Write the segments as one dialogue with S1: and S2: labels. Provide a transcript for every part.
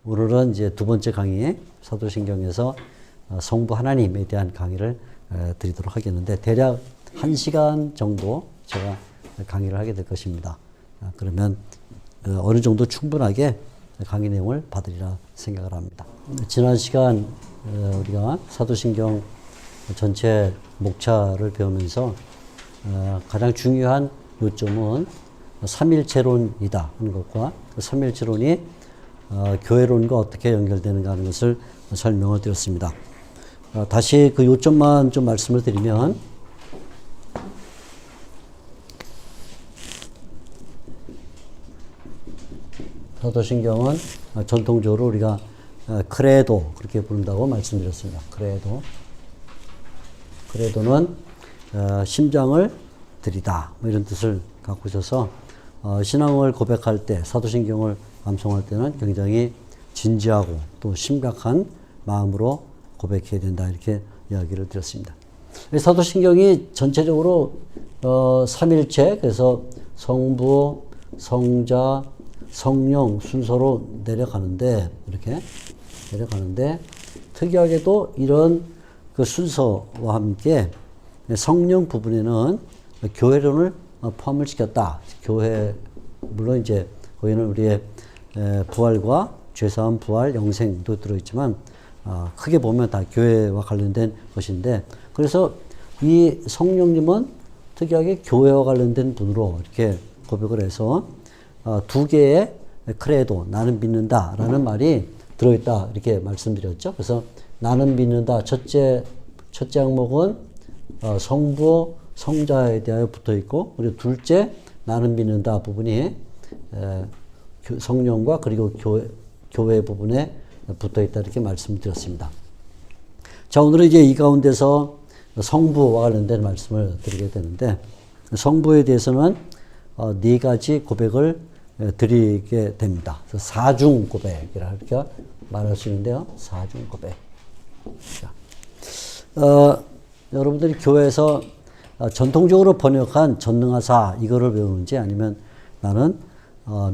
S1: 오늘은 이제 두 번째 강의 사도신경에서 성부 하나님에 대한 강의를 드리도록 하겠는데 대략 1시간 정도 제가 강의를 하게 될 것입니다. 그러면 어느 정도 충분하게 강의 내용을 받으리라 생각을 합니다. 지난 시간 우리가 사도신경 전체 목차를 배우면서 가장 중요한 요점은 삼일체론이다 하는 것과 삼일체론이 교회론과 어떻게 연결되는가 하는 것을 설명을 드렸습니다. 다시 그 요점만 좀 말씀을 드리면 사도신경은 전통적으로 우리가 크레도 그렇게 부른다고 말씀드렸습니다. 크레도는 심장을 드리다 뭐 이런 뜻을 갖고 있어서 신앙을 고백할 때 사도신경을 암송할 때는 굉장히 진지하고 또 심각한 마음으로 고백해야 된다 이렇게 이야기를 드렸습니다. 사도신경이 전체적으로 삼일체 그래서 성부, 성자, 성령 순서로 내려가는데 이렇게 내려가는데 특이하게도 이런 그 순서와 함께 성령 부분에는 교회론을 포함을 시켰다. 교회 물론 이제 거기는 우리의 부활과 죄사함, 부활, 영생도 들어있지만 크게 보면 다 교회와 관련된 것인데 그래서 이 성령님은 특이하게 교회와 관련된 분으로 이렇게 고백을 해서 두 개의 크레도 나는 믿는다 라는 말이 들어있다 이렇게 말씀드렸죠. 그래서 나는 믿는다 첫째 항목은 성부, 성자에 대하여 붙어 있고 그리고 둘째 나는 믿는다 부분이 성령과 그리고 교회 부분에 붙어 있다 이렇게 말씀드렸습니다. 자, 오늘은 이제 이 가운데서 성부와 관련된 말씀을 드리게 되는데 성부에 대해서는 네 가지 고백을 드리게 됩니다. 사중 고백이라 이렇게 말할 수 있는데요. 사중 고백. 자, 여러분들이 교회에서 전통적으로 번역한 전능하사 이거를 배우는지 아니면 나는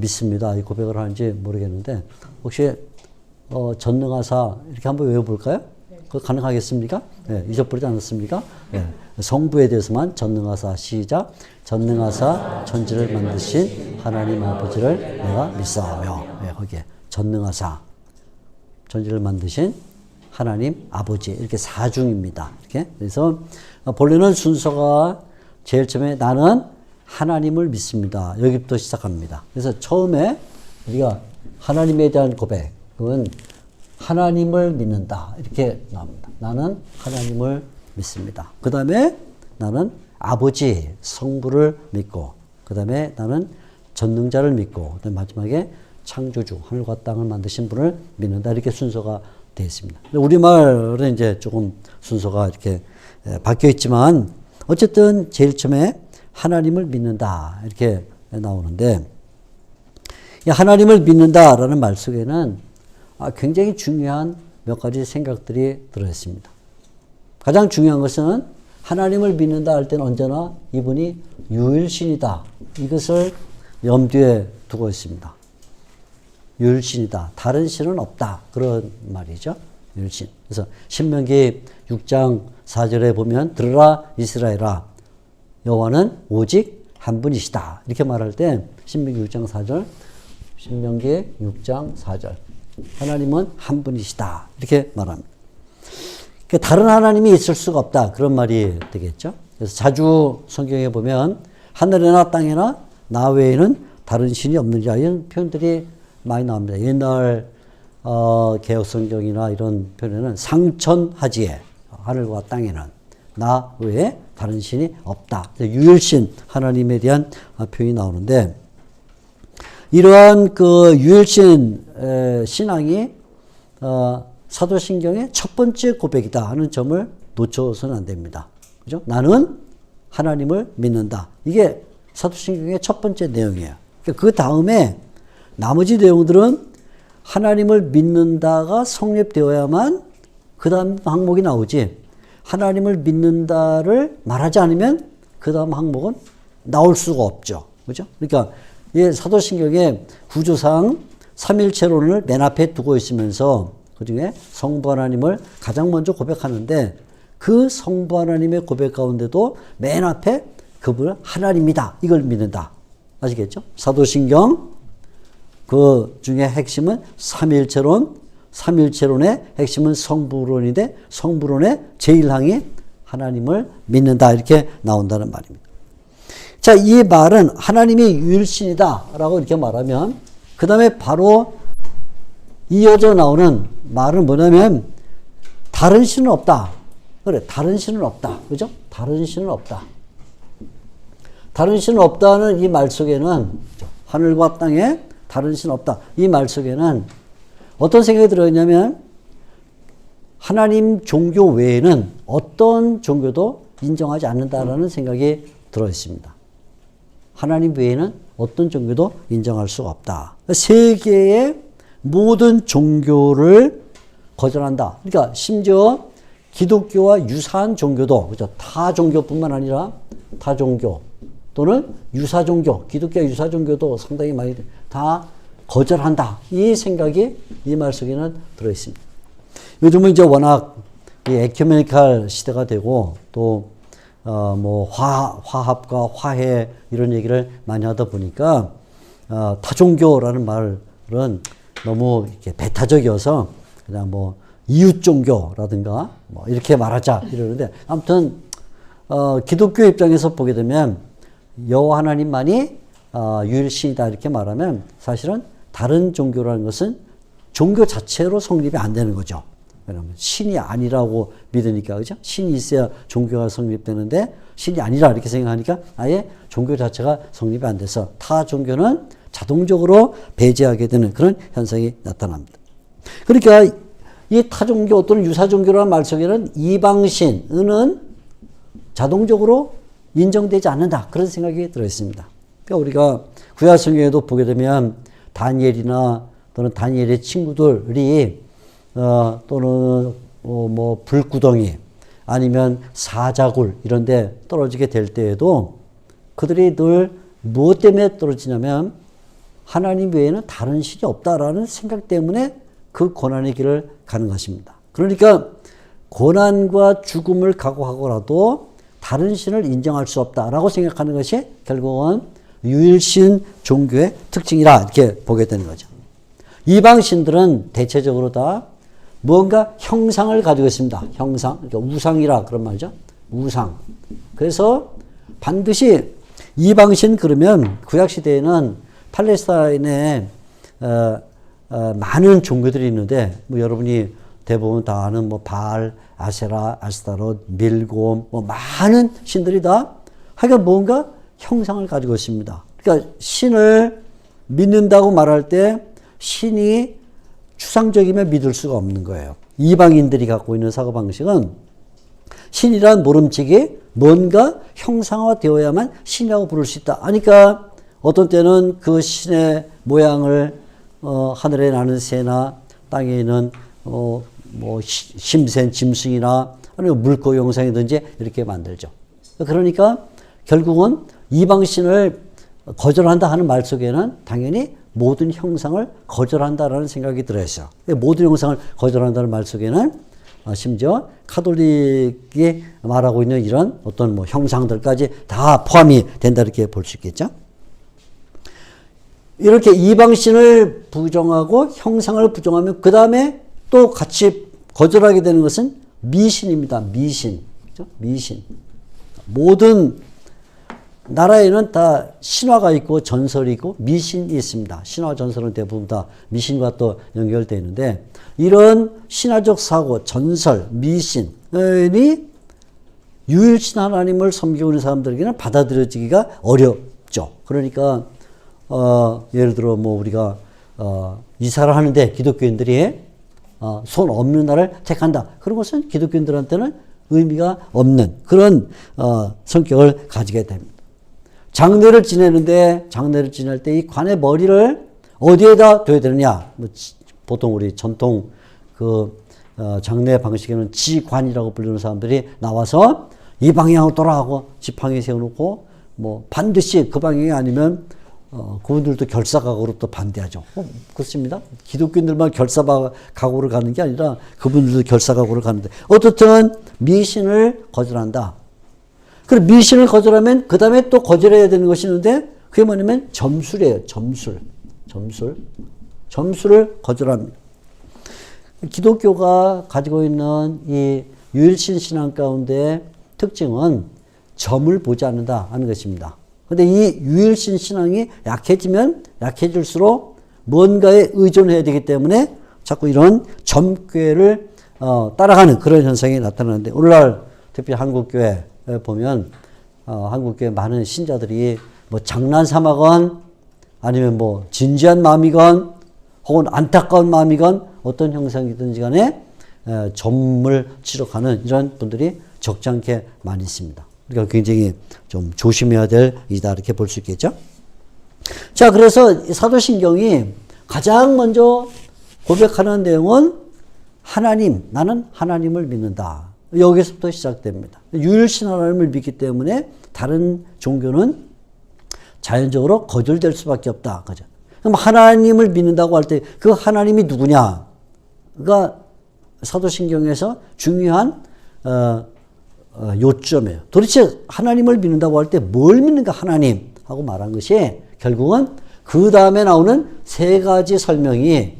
S1: 믿습니다. 이 고백을 하는지 모르겠는데 혹시 전능하사 이렇게 한번 외워볼까요? 그거 가능하겠습니까? 네, 잊어버리지 않았습니까? 네. 성부에 대해서만 전능하사 시작 전능하사 천지를 만드신 하나님 아버지를 내가 믿사오며 네, 거기에 전능하사 천지를 만드신 하나님 아버지 이렇게 사중입니다. 이렇게 그래서 본래는 순서가 제일 처음에 나는 하나님을 믿습니다. 여기부터 시작합니다. 그래서 처음에 우리가 하나님에 대한 고백은 하나님을 믿는다 이렇게 나옵니다. 나는 하나님을 믿습니다. 그 다음에 나는 아버지 성부를 믿고 그 다음에 나는 전능자를 믿고 그다음에 마지막에 창조주 하늘과 땅을 만드신 분을 믿는다 이렇게 순서가 되어 있습니다. 우리말은 이제 조금 순서가 이렇게 바뀌어 있지만 어쨌든 제일 처음에 하나님을 믿는다 이렇게 나오는데 이 하나님을 믿는다라는 말 속에는 굉장히 중요한 몇 가지 생각들이 들어있습니다. 가장 중요한 것은 하나님을 믿는다 할 때는 언제나 이분이 유일신이다. 이것을 염두에 두고 있습니다. 유일신이다. 다른 신은 없다. 그런 말이죠. 유일신. 그래서 신명기 6장 4절에 보면 들으라 이스라엘아 여호와는 오직 한 분이시다. 이렇게 말할 때 신명기 6장 4절 신명기 6장 4절 하나님은 한 분이시다. 이렇게 말합니다. 그러니까 다른 하나님이 있을 수가 없다. 그런 말이 되겠죠. 그래서 자주 성경에 보면 하늘에나 땅에나 나 외에는 다른 신이 없느니라 이런 표현들이 많이 나옵니다. 옛날 개역 성경이나 이런 표현에는 상천하지에 하늘과 땅에는 나 외에 다른 신이 없다. 유일신 하나님에 대한 표현이 나오는데 이러한 그 유일신 신앙이 사도신경의 첫 번째 고백이다 하는 점을 놓쳐서는 안 됩니다. 그죠? 나는 하나님을 믿는다. 이게 사도신경의 첫 번째 내용이에요. 그 다음에 나머지 내용들은 하나님을 믿는다가 성립되어야만 그 다음 항목이 나오지 하나님을 믿는다를 말하지 않으면 그 다음 항목은 나올 수가 없죠. 그죠? 그러니까 이 사도신경의 구조상 삼일체론을 맨 앞에 두고 있으면서 그중에 성부 하나님을 가장 먼저 고백하는데 그 성부 하나님의 고백 가운데도 맨 앞에 그분은 하나님이다. 이걸 믿는다. 아시겠죠? 사도신경 그 중에 핵심은 삼일체론, 삼일체론의 핵심은 성부론인데 성부론의 제1항이 하나님을 믿는다. 이렇게 나온다는 말입니다. 자, 이 말은 하나님이 유일신이다 라고 이렇게 말하면 그 다음에 바로 이어져 나오는 말은 뭐냐면 다른 신은 없다. 그래, 다른 신은 없다. 그죠? 다른 신은 없다. 다른 신은 없다는 이 말 속에는 하늘과 땅에 다른 신은 없다. 이 말 속에는 어떤 생각이 들어있냐면 하나님 종교 외에는 어떤 종교도 인정하지 않는다라는 생각이 들어있습니다. 하나님 외에는 어떤 종교도 인정할 수가 없다. 세계의 모든 종교를 거절한다. 그러니까 심지어 기독교와 유사한 종교도, 그죠? 타 종교뿐만 아니라 타 종교 또는 유사 종교, 기독교와 유사 종교도 상당히 많이 다 거절한다. 이 생각이 이 말 속에는 들어있습니다. 요즘은 이제 워낙 이 에큐메니칼 시대가 되고 또 뭐 화합과 화해 이런 얘기를 많이 하다 보니까 타종교라는 말은 너무 이렇게 배타적이어서 그냥 뭐 이웃 종교라든가 뭐 이렇게 말하자 이러는데 아무튼 기독교 입장에서 보게 되면 여호와 하나님만이 유일신이다 이렇게 말하면 사실은 다른 종교라는 것은 종교 자체로 성립이 안 되는 거죠. 왜냐하면 신이 아니라고 믿으니까, 그죠? 신이 있어야 종교가 성립되는데 신이 아니라 이렇게 생각하니까 아예 종교 자체가 성립이 안 돼서 타 종교는 자동적으로 배제하게 되는 그런 현상이 나타납니다. 그러니까 이 타종교 또는 유사종교라는 말 속에는 이방신은 자동적으로 인정되지 않는다. 그런 생각이 들어있습니다. 그러니까 우리가 구약성경에도 보게 되면 다니엘이나 또는 다니엘의 친구들이 또는 뭐 불구덩이 아니면 사자굴 이런 데 떨어지게 될 때에도 그들이 늘 무엇 때문에 떨어지냐면 하나님 외에는 다른 신이 없다라는 생각 때문에 그 고난의 길을 가는 것입니다. 그러니까 고난과 죽음을 각오하고라도 다른 신을 인정할 수 없다라고 생각하는 것이 결국은 유일신 종교의 특징이라 이렇게 보게 되는 거죠. 이방신들은 대체적으로 다 무언가 형상을 가지고 있습니다. 형상, 그러니까 우상이라 그런 말이죠. 우상. 그래서 반드시 이방신 그러면 구약시대에는 팔레스타인에 많은 종교들이 있는데 뭐 여러분이 대부분 다 아는 뭐 바알, 아세라, 아스타롯, 밀곰 뭐 많은 신들이 다 하여간 뭔가 형상을 가지고 있습니다. 그러니까 신을 믿는다고 말할 때 신이 추상적이면 믿을 수가 없는 거예요. 이방인들이 갖고 있는 사고방식은 신이란 모름지기 뭔가 형상화되어야만 신이라고 부를 수 있다. 그러니까 어떤 때는 그 신의 모양을 하늘에 나는 새나 땅에 있는 뭐 심센 짐승이나 아니면 물고 영상이든지 이렇게 만들죠. 그러니까 결국은 이방신을 거절한다 하는 말 속에는 당연히 모든 형상을 거절한다라는 생각이 들어있어요. 모든 형상을 거절한다는 말 속에는 심지어 카톨릭이 말하고 있는 이런 어떤 뭐 형상들까지 다 포함이 된다 이렇게 볼 수 있겠죠. 이렇게 이방신을 부정하고 형상을 부정하면 그 다음에 또 같이 거절하게 되는 것은 미신입니다. 미신. 그렇죠? 미신. 모든 나라에는 다 신화가 있고 전설이 있고 미신이 있습니다. 신화 전설은 대부분 다 미신과 또 연결되어 있는데 이런 신화적 사고, 전설, 미신이 유일신 하나님을 섬기고 있는 사람들에게는 받아들여지기가 어렵죠. 그러니까 예를 들어 뭐 우리가 이사를 하는데 기독교인들이 손 없는 날을 택한다. 그런 것은 기독교인들한테는 의미가 없는 그런 성격을 가지게 됩니다. 장례를 지내는데 장례를 지낼 때 이 관의 머리를 어디에다 둬야 되느냐? 보통 우리 전통 그 장례 방식에는 지관이라고 부르는 사람들이 나와서 이 방향으로 돌아가고 지팡이 세워놓고 뭐 반드시 그 방향이 아니면 그분들도 결사각오로 또 반대하죠. 그렇습니다. 기독교인들만 결사각오를 가는 게 아니라 그분들도 결사각오를 가는데 어떻든 미신을 거절한다. 그럼 미신을 거절하면 그 다음에 또 거절해야 되는 것이 있는데 그게 뭐냐면 점술이에요. 점술을 거절합니다. 기독교가 가지고 있는 이 유일신 신앙 가운데 특징은 점을 보지 않는다 하는 것입니다. 근데 이 유일신 신앙이 약해지면 약해질수록 뭔가에 의존해야 되기 때문에 자꾸 이런 점괘를 따라가는 그런 현상이 나타나는데 오늘날 특히 한국교회 보면 한국교회 많은 신자들이 뭐 장난 삼아건 아니면 뭐 진지한 마음이건 혹은 안타까운 마음이건 어떤 형상이든지 간에 점을 치러 가는 이런 분들이 적지 않게 많이 있습니다. 그러니까 굉장히 좀 조심해야 될 일이다 이렇게 볼 수 있겠죠. 자, 그래서 사도신경이 가장 먼저 고백하는 내용은 하나님, 나는 하나님을 믿는다. 여기서부터 시작됩니다. 유일신 하나님을 믿기 때문에 다른 종교는 자연적으로 거절될 수밖에 없다. 그죠? 그럼 하나님을 믿는다고 할 때 그 하나님이 누구냐가 사도신경에서 중요한 요점이에요. 도대체 하나님을 믿는다고 할 때 뭘 믿는가 하나님 하고 말한 것이 결국은 그 다음에 나오는 세 가지 설명이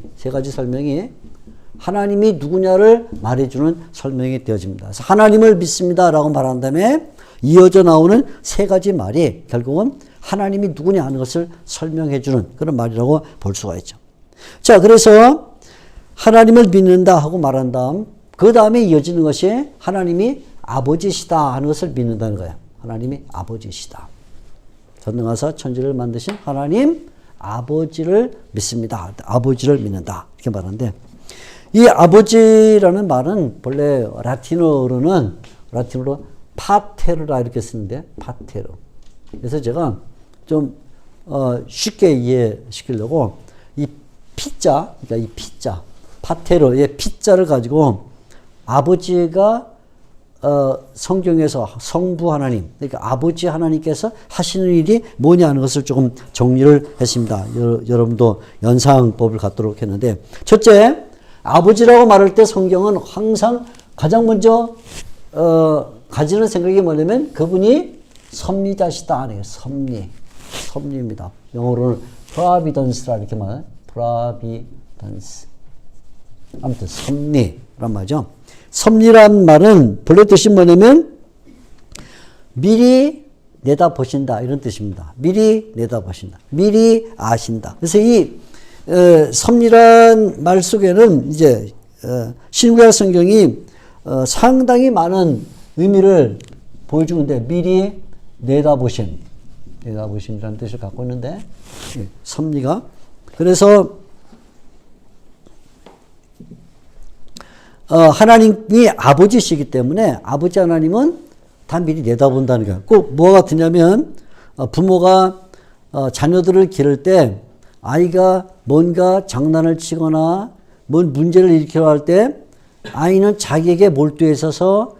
S1: 하나님이 누구냐를 말해주는 설명이 되어집니다. 그래서 하나님을 믿습니다 라고 말한 다음에 이어져 나오는 세 가지 말이 결국은 하나님이 누구냐 하는 것을 설명해주는 그런 말이라고 볼 수가 있죠. 자, 그래서 하나님을 믿는다 하고 말한 다음 그 다음에 이어지는 것이 하나님이 아버지시다 하는 것을 믿는다는 거예요. 하나님이 아버지시다. 전능하사 천지를 만드신 하나님 아버지를 믿습니다. 아버지를 믿는다. 이렇게 말하는데 이 아버지라는 말은 본래 라틴어로 파테르라 이렇게 쓰는데 파테르. 그래서 제가 좀 쉽게 이해시키려고 이 피자, 그러니까 이 피자, 파테르의 피자를 가지고 아버지가 성경에서 성부 하나님, 그러니까 아버지 하나님께서 하시는 일이 뭐냐 하는 것을 조금 정리를 했습니다. 여러분도 연상법을 갖도록 했는데 첫째, 아버지라고 말할 때 성경은 항상 가장 먼저 가지는 생각이 뭐냐면 그분이 섭리자시다 하네요. 섭리입니다. 영어로는 providence라 이렇게 말해요. providence. 아무튼 섭리란 말이죠. 섭리란 말은 본래 뜻이 뭐냐면 미리 내다보신다 이런 뜻입니다. 미리 내다보신다. 미리 아신다. 그래서 이 섭리란 말 속에는 이제 신구약 성경이 상당히 많은 의미를 보여주는데 미리 내다보심이라는 뜻을 갖고 있는데 섭리가 그래서 하나님이 아버지시기 때문에 아버지 하나님은 다 미리 내다본다는 거예요. 꼭 뭐가 같으냐면 부모가 자녀들을 기를 때 아이가 뭔가 장난을 치거나 뭔 문제를 일으키려 할 때 아이는 자기에게 몰두해 있어서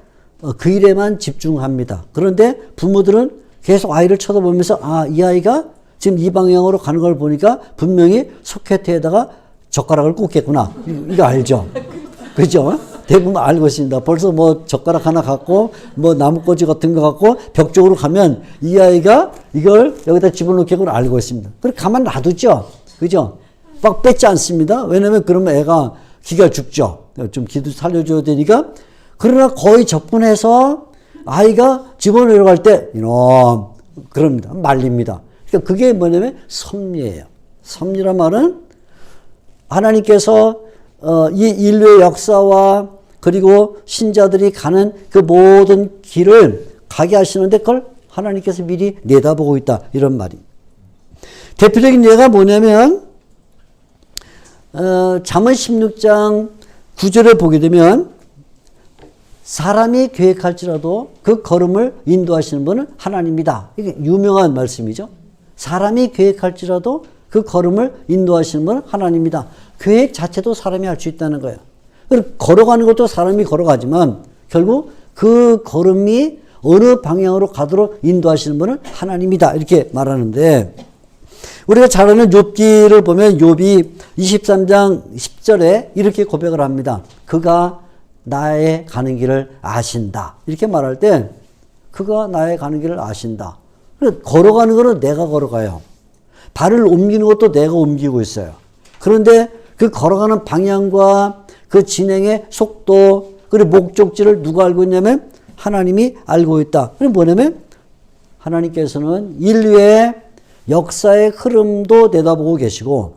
S1: 그 일에만 집중합니다. 그런데 부모들은 계속 아이를 쳐다보면서 이 아이가 지금 이 방향으로 가는 걸 보니까 분명히 소켓에다가 젓가락을 꽂겠구나. 이거 알죠? 그죠? 대부분 알고 있습니다. 벌써 뭐 젓가락 하나 갖고 뭐 나뭇가지 같은 거 갖고 벽 쪽으로 가면 이 아이가 이걸 여기다 집어넣겠구나 알고 있습니다. 그럼 가만 놔두죠. 그죠? 막 뺏지 않습니다. 왜냐면 그러면 애가 기가 죽죠. 좀 기도 살려줘야 되니까. 그러나 거의 접근해서 아이가 집어넣으려고 할 때 이놈 그럽니다. 말립니다. 그러니까 그게 뭐냐면 섭리예요. 섭리란 말은 하나님께서 이 인류의 역사와 그리고 신자들이 가는 그 모든 길을 가게 하시는데 그걸 하나님께서 미리 내다보고 있다. 이런 말입니다. 대표적인 예가 뭐냐면 잠언 16장 9절을 보게 되면 사람이 계획할지라도 그 걸음을 인도하시는 분은 하나님이다. 이게 유명한 말씀이죠. 사람이 계획할지라도 그 걸음을 인도하시는 분은 하나님이다. 계획 자체도 사람이 할 수 있다는 거예요. 걸어가는 것도 사람이 걸어가지만 결국 그 걸음이 어느 방향으로 가도록 인도하시는 분은 하나님이다. 이렇게 말하는데 우리가 잘 아는 욥기를 보면 욥이 23장 10절에 이렇게 고백을 합니다. 그가 나의 가는 길을 아신다. 이렇게 말할 때 그가 나의 가는 길을 아신다. 걸어가는 거는 내가 걸어가요. 발을 옮기는 것도 내가 옮기고 있어요. 그런데 그 걸어가는 방향과 그 진행의 속도 그리고 목적지를 누가 알고 있냐면 하나님이 알고 있다. 그럼 뭐냐면 하나님께서는 인류의 역사의 흐름도 내다보고 계시고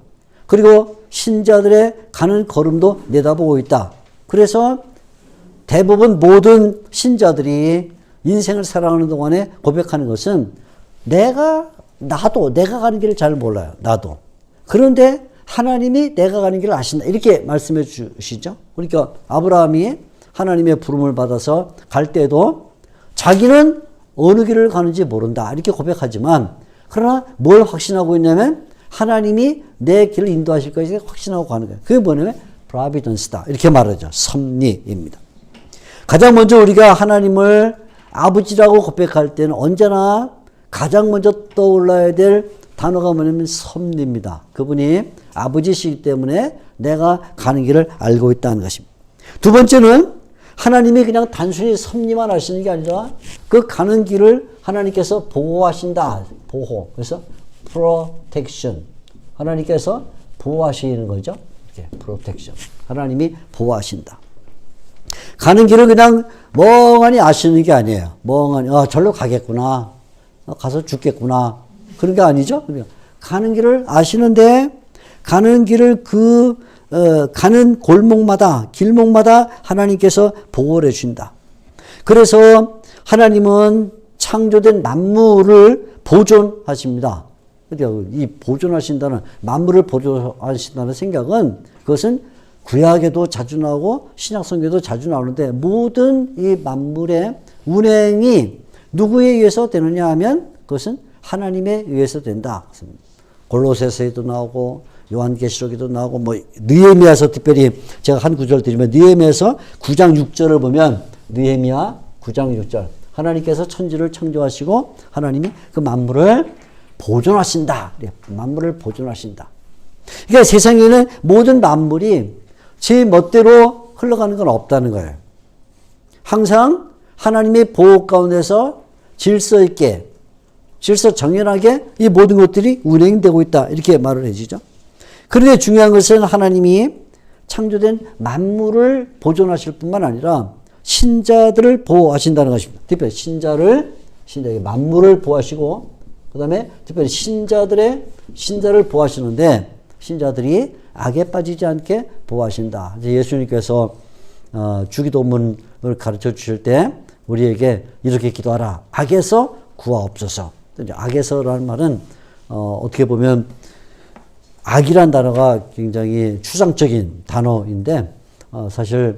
S1: 그리고 신자들의 가는 걸음도 내다보고 있다. 그래서 대부분 모든 신자들이 인생을 살아가는 동안에 고백하는 것은 내가 가는 길을 잘 몰라요. 나도. 그런데 하나님이 내가 가는 길을 아신다. 이렇게 말씀해 주시죠. 그러니까 아브라함이 하나님의 부름을 받아서 갈 때도 자기는 어느 길을 가는지 모른다. 이렇게 고백하지만 그러나 뭘 확신하고 있냐면 하나님이 내 길을 인도하실 것을 확신하고 가는 거예요. 그게 뭐냐면 providence다. 이렇게 말하죠. 섭리입니다. 가장 먼저 우리가 하나님을 아버지라고 고백할 때는 언제나 가장 먼저 떠올라야 될 단어가 뭐냐면 섭리입니다. 그분이 아버지시기 때문에 내가 가는 길을 알고 있다는 것입니다. 두 번째는 하나님이 그냥 단순히 섭리만 하시는 게 아니라 그 가는 길을 하나님께서 보호하신다. 보호. 그래서 protection. 하나님께서 보호하시는 거죠. 이렇게 protection. 하나님이 보호하신다. 가는 길을 그냥 멍하니 아시는 게 아니에요. 멍하니 절로 가겠구나. 가서 죽겠구나. 그런 게 아니죠. 가는 길을 아시는데 가는 길을 가는 골목마다 길목마다 하나님께서 보호를 해준다. 그래서 하나님은 창조된 만물을 보존하십니다. 이 보존하신다는 만물을 보존하신다는 생각은 그것은 구약에도 자주 나오고 신약성경에도 자주 나오는데 모든 이 만물의 운행이 누구에 의해서 되느냐 하면 그것은 하나님에 의해서 된다. 골로새서에도 나오고 요한계시록에도 나오고 뭐 느헤미야서 특별히 제가 한 구절 드리면 느헤미야서 9장 6절을 보면 느헤미야 9장 6절 하나님께서 천지를 창조하시고 하나님이 그 만물을 보존하신다. 만물을 보존하신다. 그러니까 세상에는 모든 만물이 제 멋대로 흘러가는 건 없다는 거예요. 항상 하나님의 보호 가운데서 질서 있게 질서 정연하게 이 모든 것들이 운행되고 있다. 이렇게 말을 해주죠. 그런데 중요한 것은 하나님이 창조된 만물을 보존하실 뿐만 아니라 신자들을 보호하신다는 것입니다. 특별히 신자의 만물을 보호하시고 그 다음에 특별히 신자를 보호하시는데 신자들이 악에 빠지지 않게 보호하신다. 예수님께서 주기도문을 가르쳐 주실 때 우리에게 이렇게 기도하라. 악에서 구하옵소서. 악에서라는 말은 어떻게 보면 악이란 단어가 굉장히 추상적인 단어인데 사실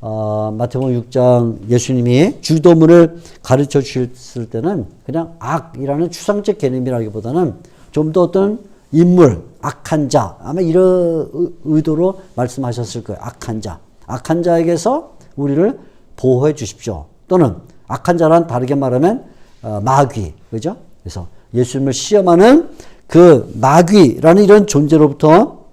S1: 마태복음 6장 예수님이 주기도문을 가르쳐 주셨을 때는 그냥 악이라는 추상적 개념이라기보다는 좀 더 어떤 인물, 악한 자 아마 이런 의도로 말씀하셨을 거예요. 악한 자에게서 우리를 보호해 주십시오. 또는 악한 자란 다르게 말하면 마귀, 그죠? 그래서 예수님을 시험하는 그 마귀라는 이런 존재로부터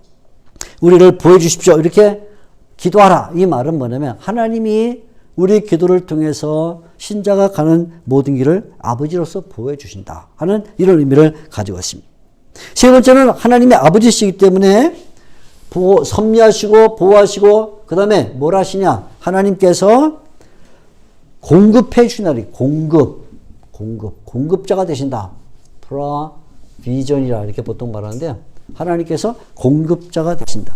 S1: 우리를 보호해 주십시오. 이렇게 기도하라. 이 말은 뭐냐면 하나님이 우리 기도를 통해서 신자가 가는 모든 길을 아버지로서 보호해 주신다 하는 이런 의미를 가지고 있습니다. 세 번째는 하나님의 아버지시기 때문에 섭리하시고 보호하시고 그 다음에 뭘 하시냐. 하나님께서 공급해 주시나리. 공급자가 되신다. 프로비전이라 이렇게 보통 말하는데요. 하나님께서 공급자가 되신다.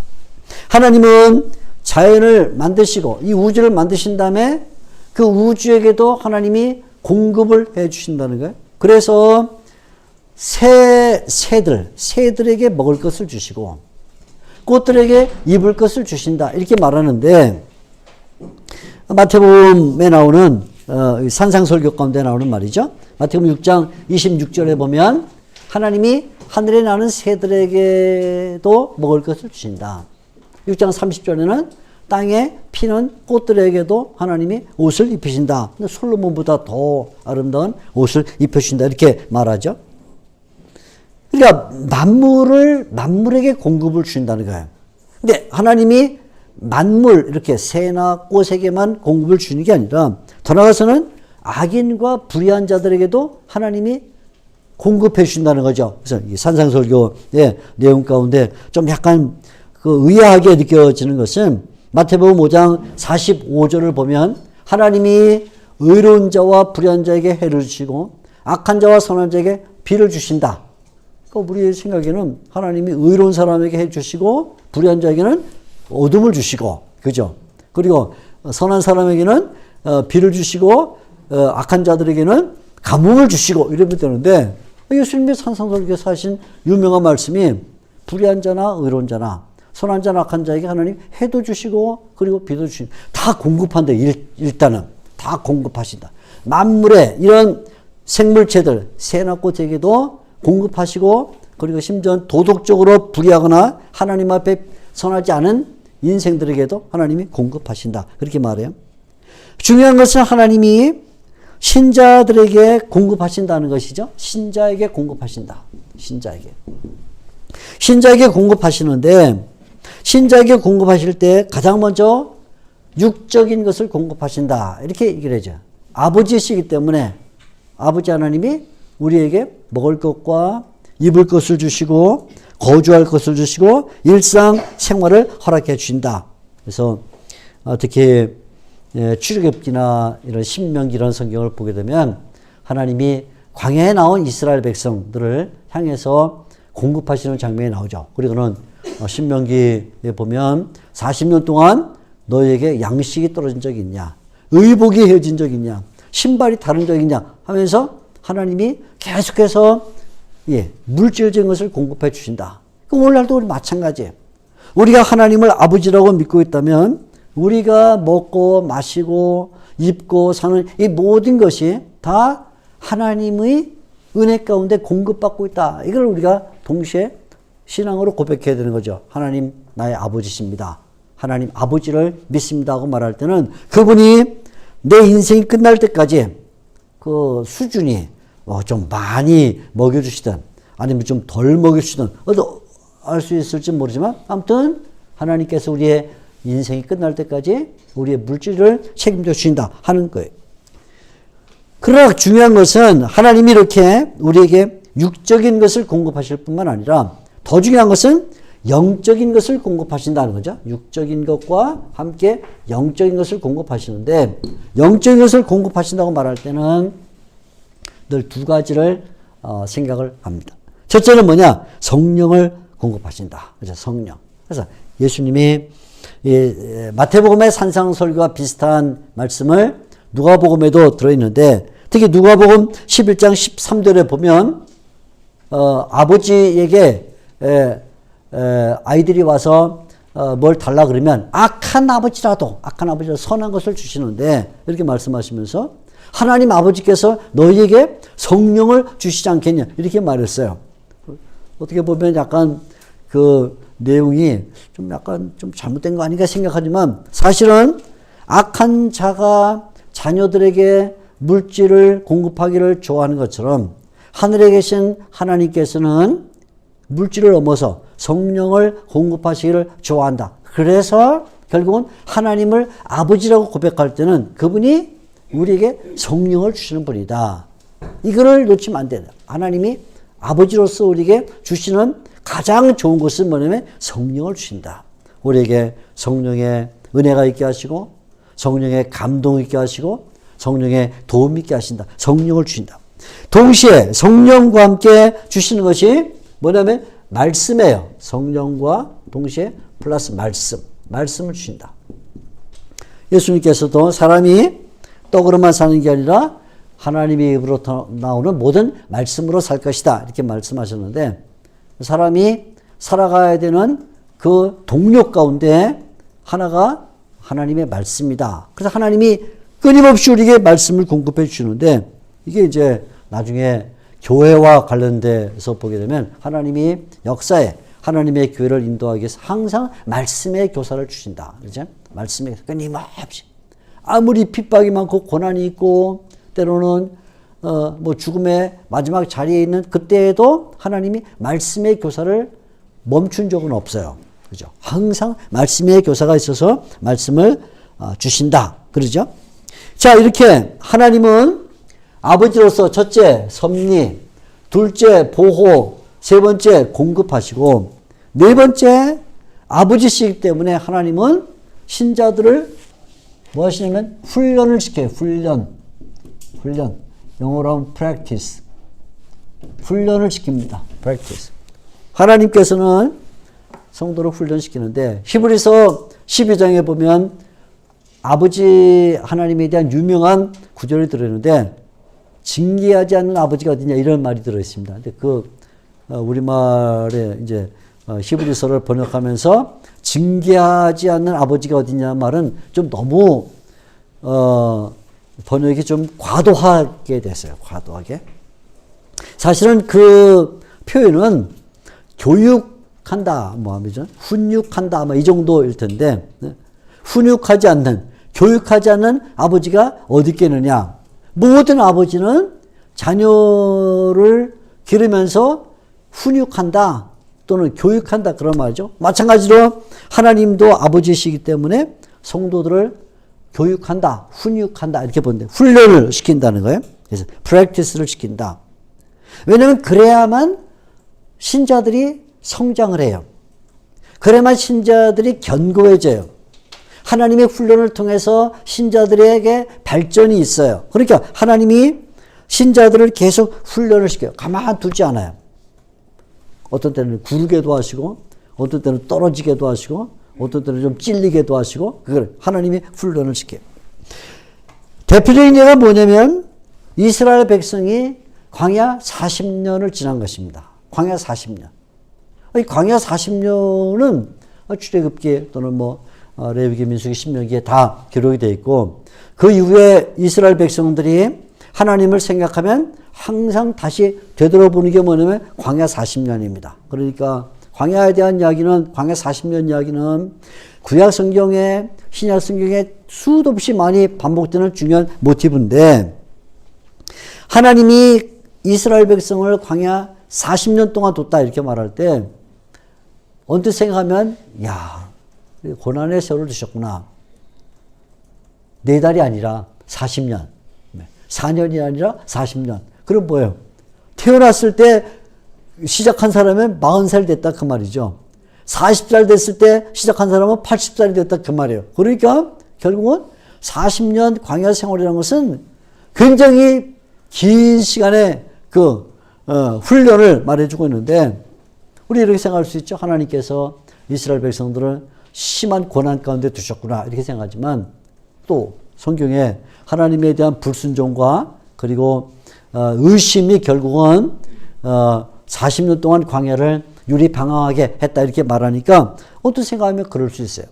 S1: 하나님은 자연을 만드시고 이 우주를 만드신 다음에 그 우주에게도 하나님이 공급을 해 주신다는 거예요. 그래서 새들에게 먹을 것을 주시고 꽃들에게 입을 것을 주신다. 이렇게 말하는데 마태복음에 나오는 산상설교 가운데 나오는 말이죠. 마태복음 6장 26절에 보면 하나님이 하늘에 나는 새들에게도 먹을 것을 주신다. 6장 30절에는 땅에 피는 꽃들에게도 하나님이 옷을 입히신다. 솔로몬보다 더 아름다운 옷을 입혀주신다. 이렇게 말하죠. 그러니까 만물에게 공급을 주신다는 거예요. 근데 하나님이 만물 이렇게 새나 꽃에게만 공급을 주는 게 아니라 더 나아가서는 악인과 불의한 자들에게도 하나님이 공급해 주신다는 거죠. 그래서 이 산상설교의 내용 가운데 좀 약간 그 의아하게 느껴지는 것은 마태복음 5장 45절을 보면 하나님이 의로운 자와 불의한 자에게 해를 주시고 악한 자와 선한 자에게 비를 주신다. 그러니까 우리 생각에는 하나님이 의로운 사람에게 해 주시고 불의한 자에게는 어둠을 주시고, 그죠? 그리고 선한 사람에게는 비를 주시고 악한 자들에게는 가뭄을 주시고 이러면 되는데, 예수님이 산상설교에서 하신 유명한 말씀이 불의한 자나 의로운 자나 선한 자나 악한 자에게 하나님 해도 주시고 그리고 비도 주시고 다 공급한다. 일단은 다 공급하신다. 만물의 이런 생물체들 새나 꽃에게도 공급하시고, 그리고 심지어 도덕적으로 불의하거나 하나님 앞에 선하지 않은 인생들에게도 하나님이 공급하신다. 그렇게 말해요. 중요한 것은 하나님이 신자들에게 공급하신다는 것이죠. 신자에게 공급하신다. 신자에게 공급하시는데, 신자에게 공급하실 때 가장 먼저 육적인 것을 공급하신다. 이렇게 얘기를 하죠. 아버지시기 때문에 아버지 하나님이 우리에게 먹을 것과 입을 것을 주시고 거주할 것을 주시고 일상 생활을 허락해 주신다. 그래서 특히 출애굽기나 이런 신명기 이런 성경을 보게 되면 하나님이 광야에 나온 이스라엘 백성들을 향해서 공급하시는 장면이 나오죠. 그리고는 신명기에 보면 40년 동안 너에게 양식이 떨어진 적이 있냐, 의복이 헤어진 적이 있냐, 신발이 다른 적이 있냐 하면서 하나님이 계속해서 물질적인 것을 공급해 주신다. 오늘날도 우리 마찬가지예요. 우리가 하나님을 아버지라고 믿고 있다면 우리가 먹고 마시고 입고 사는 이 모든 것이 다 하나님의 은혜 가운데 공급받고 있다. 이걸 우리가 동시에 신앙으로 고백해야 되는 거죠. 하나님 나의 아버지십니다. 하나님 아버지를 믿습니다 하고 말할 때는 그분이 내 인생이 끝날 때까지 그 수준이 좀 많이 먹여주시든 아니면 좀 덜 먹여주시든 알 수 있을지 모르지만 아무튼 하나님께서 우리의 인생이 끝날 때까지 우리의 물질을 책임져 주신다 하는 거예요. 그러나 중요한 것은 하나님이 이렇게 우리에게 육적인 것을 공급하실 뿐만 아니라 더 중요한 것은 영적인 것을 공급하신다는 거죠. 육적인 것과 함께 영적인 것을 공급하시는데, 영적인 것을 공급하신다고 말할 때는 늘 두 가지를 생각을 합니다. 첫째는 뭐냐? 성령을 공급하신다. 그죠? 성령. 그래서 예수님이 마태복음의 산상설교와 비슷한 말씀을 누가복음에도 들어있는데, 특히 누가복음 11장 13절에 보면 아버지에게 아이들이 와서 뭘 달라 그러면 악한 아버지라도 선한 것을 주시는데, 이렇게 말씀하시면서 하나님 아버지께서 너희에게 성령을 주시지 않겠냐 이렇게 말했어요. 어떻게 보면 약간 그 내용이 좀 약간 좀 잘못된 거 아닌가 생각하지만, 사실은 악한 자가 자녀들에게 물질을 공급하기를 좋아하는 것처럼 하늘에 계신 하나님께서는 물질을 넘어서 성령을 공급하시기를 좋아한다. 그래서 결국은 하나님을 아버지라고 고백할 때는 그분이 우리에게 성령을 주시는 분이다. 이거를 놓치면 안 된다. 하나님이 아버지로서 우리에게 주시는 가장 좋은 것은 뭐냐면 성령을 주신다. 우리에게 성령의 은혜가 있게 하시고 성령의 감동 있게 하시고 성령의 도움 있게 하신다. 성령을 주신다. 동시에 성령과 함께 주시는 것이 뭐냐면 말씀이에요. 성령과 동시에 플러스 말씀을 주신다. 예수님께서도 사람이 떡으로만 사는 게 아니라 하나님의 입으로 나오는 모든 말씀으로 살 것이다. 이렇게 말씀하셨는데, 사람이 살아가야 되는 그 동력 가운데 하나가 하나님의 말씀이다. 그래서 하나님이 끊임없이 우리에게 말씀을 공급해 주시는데, 이게 이제 나중에 교회와 관련돼서 보게 되면 하나님이 역사에 하나님의 교회를 인도하기 위해서 항상 말씀의 교사를 주신다. 그죠? 말씀의 끊임없이. 아무리 핍박이 많고 고난이 있고 때로는 뭐 죽음의 마지막 자리에 있는 그때에도 하나님이 말씀의 교사를 멈춘 적은 없어요. 그죠? 항상 말씀의 교사가 있어서 말씀을 주신다. 그러죠? 자, 이렇게 하나님은 아버지로서 첫째, 섭리, 둘째, 보호, 세 번째, 공급하시고, 네 번째, 아버지시기 때문에 하나님은 신자들을 뭐 하시냐면 훈련을 시켜요. 훈련. 영어로 하면 practice. 훈련을 시킵니다. practice. 하나님께서는 성도를 훈련시키는데 히브리서 12장에 보면 아버지 하나님에 대한 유명한 구절이 들어있는데 징계하지 않는 아버지가 어디냐 이런 말이 들어있습니다. 근데 우리말에 이제 히브리서를 번역하면서 징계하지 않는 아버지가 어디냐 말은 좀 너무 번역이 좀 과도하게 됐어요. 과도하게. 사실은 그 표현은 교육한다, 뭐 하죠? 훈육한다, 뭐 이 정도일 텐데 훈육하지 않는, 교육하지 않는 아버지가 어디 있겠느냐? 모든 아버지는 자녀를 기르면서 훈육한다 또는 교육한다 그런 말이죠. 마찬가지로 하나님도 아버지시기 때문에 성도들을 교육한다, 훈육한다 이렇게 보는데 훈련을 시킨다는 거예요. 그래서 practice를 시킨다. 왜냐하면 그래야만 신자들이 성장을 해요. 그래야만 신자들이 견고해져요. 하나님의 훈련을 통해서 신자들에게 발전이 있어요. 그러니까 하나님이 신자들을 계속 훈련을 시켜요. 가만두지 않아요. 어떤 때는 구르게도 하시고 어떤 때는 떨어지게도 하시고 어떤 때는 좀 찔리게도 하시고 그걸 하나님이 훈련을 시켜요. 대표적인 예가 뭐냐면 이스라엘 백성이 광야 40년을 지난 것입니다. 광야 40년. 이 광야 40년은 출애굽기 또는 레위기, 민수기, 신명기에 다 기록이 되어 있고 그 이후에 이스라엘 백성들이 하나님을 생각하면 항상 다시 되돌아보는 게 뭐냐면 광야 40년입니다. 그러니까 광야에 대한 이야기는 광야 40년 이야기는 구약 성경에 신약 성경에 수도 없이 많이 반복되는 중요한 모티브인데 하나님이 이스라엘 백성을 광야 40년 동안 뒀다 이렇게 말할 때 언뜻 생각하면 야 고난의 세월을 두셨구나. 4달이 아니라 40년. 4년이 아니라 40년. 그럼 뭐예요? 태어났을 때 시작한 사람은 40살 됐다 그 말이죠. 40살 됐을 때 시작한 사람은 80살이 됐다 그 말이에요. 그러니까 결국은 40년 광야 생활이라는 것은 굉장히 긴 시간의 훈련을 말해주고 있는데 우리 이렇게 생각할 수 있죠. 하나님께서 이스라엘 백성들을 심한 고난 가운데 두셨구나 이렇게 생각하지만 또 성경에 하나님에 대한 불순종과 그리고 의심이 결국은 40년 동안 광야를 유리방황하게 했다 이렇게 말하니까 어떻게 생각하면 그럴 수 있어요.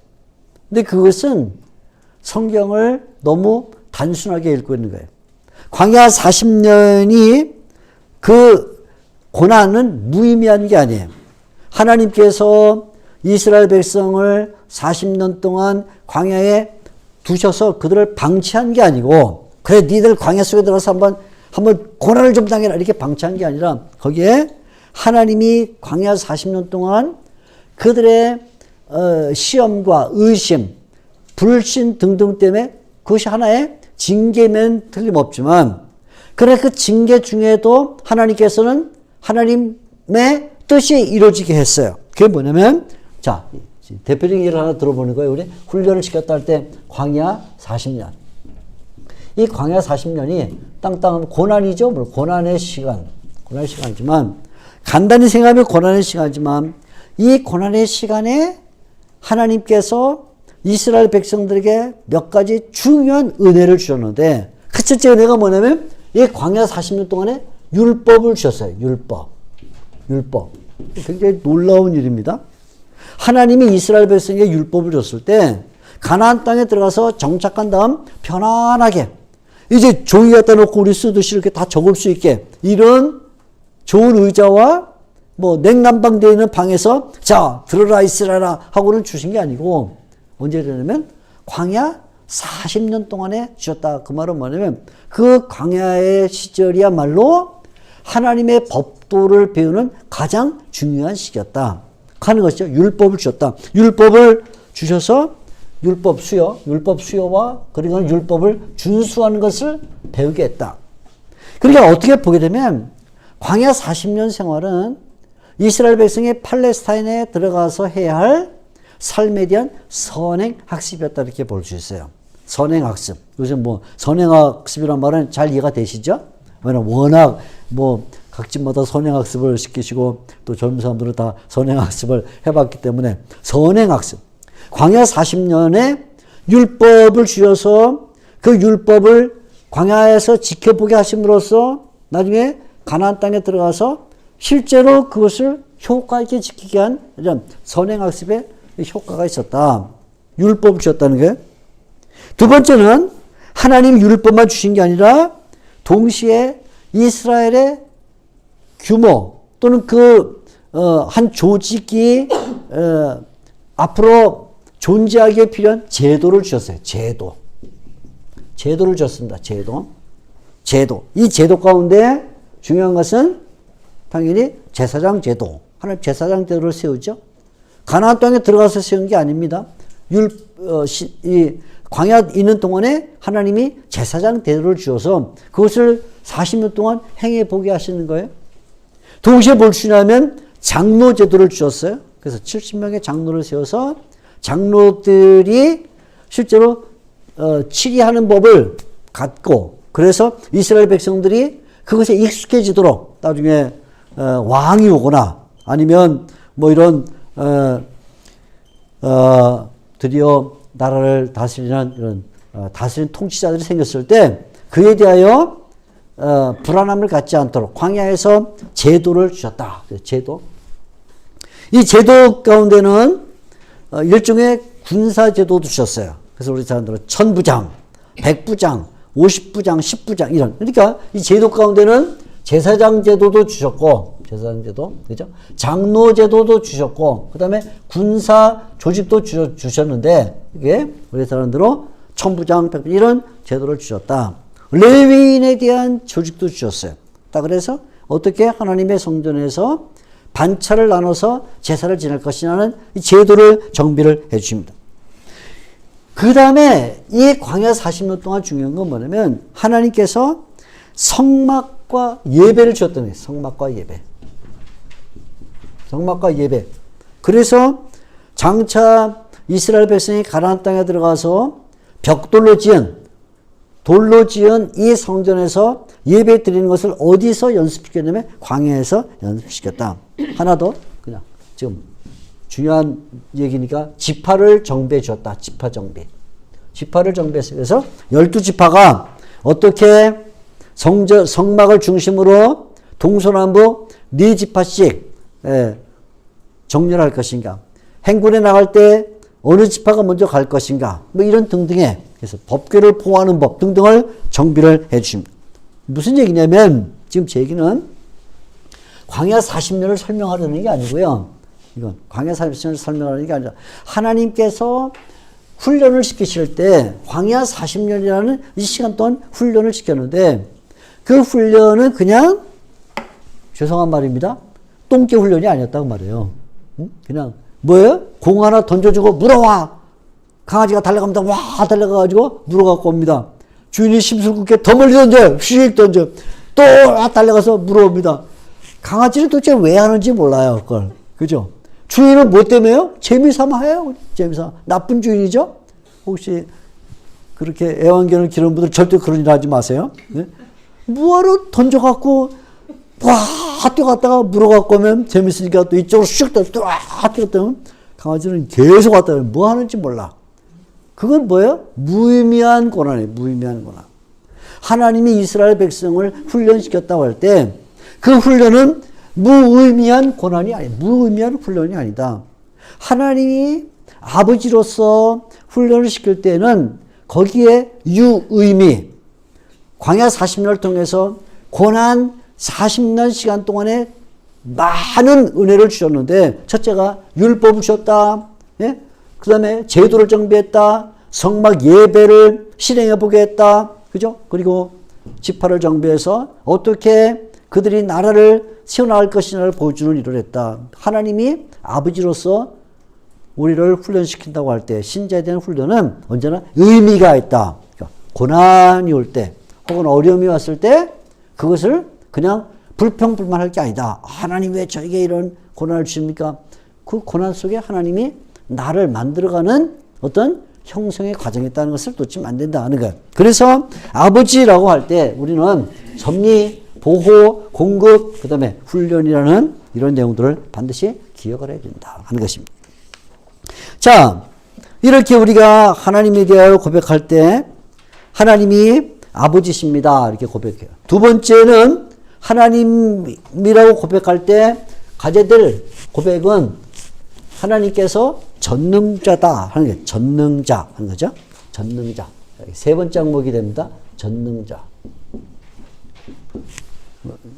S1: 근데 그것은 성경을 너무 단순하게 읽고 있는 거예요. 광야 40년이 그 고난은 무의미한 게 아니에요. 하나님께서 이스라엘 백성을 40년 동안 광야에 두셔서 그들을 방치한 게 아니고 그래 니들 광야 속에 들어가서 한번 고난을 좀 당해라 이렇게 방치한 게 아니라 거기에 하나님이 광야 40년 동안 그들의 시험과 의심, 불신 등등 때문에 그것이 하나의 징계면 틀림없지만 그래 그 징계 중에도 하나님께서는 하나님의 뜻이 이루어지게 했어요. 그게 뭐냐면 자 대표적인 예를 하나 들어보는 거예요. 우리 훈련을 시켰다 할 때 광야 40년. 이 광야 40년이 땅땅 고난이죠. 물론 고난의 시간이지만 간단히 생각하면 고난의 시간이지만 이 고난의 시간에 하나님께서 이스라엘 백성들에게 몇 가지 중요한 은혜를 주셨는데 그 첫째 은혜가 뭐냐면 이 광야 40년 동안에 율법을 주셨어요. 율법. 굉장히 놀라운 일입니다. 하나님이 이스라엘 백성에게 율법을 줬을 때 가나안 땅에 들어가서 정착한 다음 편안하게 이제 종이 갖다 놓고 우리 쓰듯이 이렇게 다 적을 수 있게 이런 좋은 의자와 냉난방되어 있는 방에서 자 들어라 이스라엘아 하고는 주신 게 아니고 언제 그러냐면 광야 40년 동안에 주셨다. 그 말은 뭐냐면 그 광야의 시절이야말로 하나님의 법도를 배우는 가장 중요한 시기였다 하는 것이죠. 율법을 주셨다. 율법을 주셔서 율법 수요와 그리고 율법을 준수하는 것을 배우게 했다. 그러니까 어떻게 보게 되면 광야 40년 생활은 이스라엘 백성이 팔레스타인에 들어가서 해야 할 삶에 대한 선행학습이었다 이렇게 볼 수 있어요. 선행학습. 요즘 뭐 선행학습이란 말은 잘 이해가 되시죠? 왜냐면 워낙 뭐 각지마다 선행학습을 시키시고 또 젊은 사람들은 다 선행학습을 해봤기 때문에 선행학습. 광야 40년에 율법을 주셔서 그 율법을 광야에서 지켜보게 하심으로써 나중에 가나안 땅에 들어가서 실제로 그것을 효과 있게 지키게 한 이런 선행학습의 효과가 있었다. 율법을 주셨다는 거예요. 두 번째는 하나님 율법만 주신 게 아니라 동시에 이스라엘의 규모 또는 한 조직이 앞으로 존재하기에 필요한 제도를 주셨어요. 제도를 주셨습니다. 제도. 이 제도 가운데 중요한 것은 당연히 제사장 제도. 하나님 제사장 제도를 세우죠. 가나안 땅에 들어가서 세운 게 아닙니다. 이 광야 있는 동안에 하나님이 제사장 제도를 주어서 그것을 40년 동안 행해 보게 하시는 거예요. 동시에 뭘 주냐면 장로 제도를 주셨어요. 그래서 70명의 장로를 세워서 장로들이 실제로 치리하는 법을 갖고 그래서 이스라엘 백성들이 그것에 익숙해지도록 나중에 왕이 오거나 아니면 뭐 이런 드디어 나라를 다스리는 이런 다스리는 통치자들이 생겼을 때 그에 대하여 불안함을 갖지 않도록 광야에서 제도를 주셨다. 제도. 이 제도 가운데는 일종의 군사 제도도 주셨어요. 그래서 우리 사람들은 1000부장, 100부장, 50부장, 10부장 이런. 그러니까 이 제도 가운데는 제사장 제도도 주셨고 제사장 제도, 그죠? 장로 제도도 주셨고 그다음에 군사 조직도 주셨는데 이게 우리 사람들은 1000부장, 100부장 이런 제도를 주셨다. 레위인에 대한 조직도 주셨어요. 그래서 어떻게 하나님의 성전에서 반차를 나눠서 제사를 지낼 것이냐는 이 제도를 정비를 해 주십니다. 그 다음에 이 광야 40년 동안 중요한 건 뭐냐면 하나님께서 성막과 예배를 주셨다는 거예요. 성막과 예배. 그래서 장차 이스라엘 백성이 가나안 땅에 들어가서 돌로 지은 이 성전에서 예배 드리는 것을 어디서 연습시켰냐면 광야에서 연습시켰다. 하나 더 그냥 지금 중요한 얘기니까 지파를 정비해 주었다. 지파를 정비했어요. 그래서 12지파가 어떻게 성막을 중심으로 동서남북 4지파씩 정렬할 것인가. 행군에 나갈 때 어느 지파가 먼저 갈 것인가. 뭐 이런 등등의 그래서 법궤를 보호하는 법 등등을 정비를 해 주십니다. 무슨 얘기냐면 지금 제 얘기는 광야 40년을 설명하려는 게 아니고요. 이건 광야 40년을 설명하려는 게 아니라 하나님께서 훈련을 시키실 때 광야 40년이라는 이 시간 동안 훈련을 시켰는데 그 훈련은 그냥 죄송한 말입니다. 똥개 훈련이 아니었다고 말해요. 그냥 뭐예요? 공 하나 던져주고 물어와. 강아지가 달려갑니다. 와 달려가가지고 물어갖고 옵니다. 주인이 심술궂게 더 멀리 던져. 휙 던져. 또 달려가서 물어옵니다. 강아지를 도대체 왜 하는지 몰라요. 그걸. 그죠? 주인은 뭐 때문에요? 재미삼아 해요. 재미삼아. 나쁜 주인이죠? 혹시 그렇게 애완견을 기르는 분들 절대 그런 일 하지 마세요. 네? 뭐하러 던져갖고 와 뛰어갔다가 물어갖고 오면 재밌으니까 또 이쪽으로 슉 뛰어갔다 강아지는 계속 왔다 뭐 하는지 몰라. 그건 뭐예요? 무의미한 고난이에요. 무의미한 고난. 하나님이 이스라엘 백성을 훈련시켰다고 할 때 그 훈련은 무의미한 고난이 아니다. 무의미한 훈련이 아니다. 하나님이 아버지로서 훈련을 시킬 때는 거기에 유의미, 광야 40년을 통해서 고난 40년 시간 동안에 많은 은혜를 주셨는데 첫째가 율법을 주셨다. 예? 그 다음에 제도를 정비했다. 성막 예배를 실행해 보겠다. 그죠? 그리고 지파를 정비해서 어떻게 그들이 나라를 세워나갈 것이냐를 보여주는 일을 했다. 하나님이 아버지로서 우리를 훈련시킨다고 할 때 신자에 대한 훈련은 언제나 의미가 있다. 그러니까 고난이 올 때 혹은 어려움이 왔을 때 그것을 그냥 불평불만할 게 아니다. 하나님 왜 저에게 이런 고난을 주십니까? 그 고난 속에 하나님이 나를 만들어가는 어떤 형성의 과정이 있다는 것을 놓치면 안 된다는 거예요. 그래서 아버지라고 할 때 우리는 섭리, 보호, 공급, 그 다음에 훈련이라는 이런 내용들을 반드시 기억을 해야 된다 하는 것입니다. 자, 이렇게 우리가 하나님에 대하여 고백할 때 하나님이 아버지십니다. 이렇게 고백해요. 두 번째는 하나님이라고 고백할 때 가져야 될 고백은 하나님께서 전능자다 하는 게 전능자 하는 거죠. 전능자. 세 번째 항목이 됩니다. 전능자.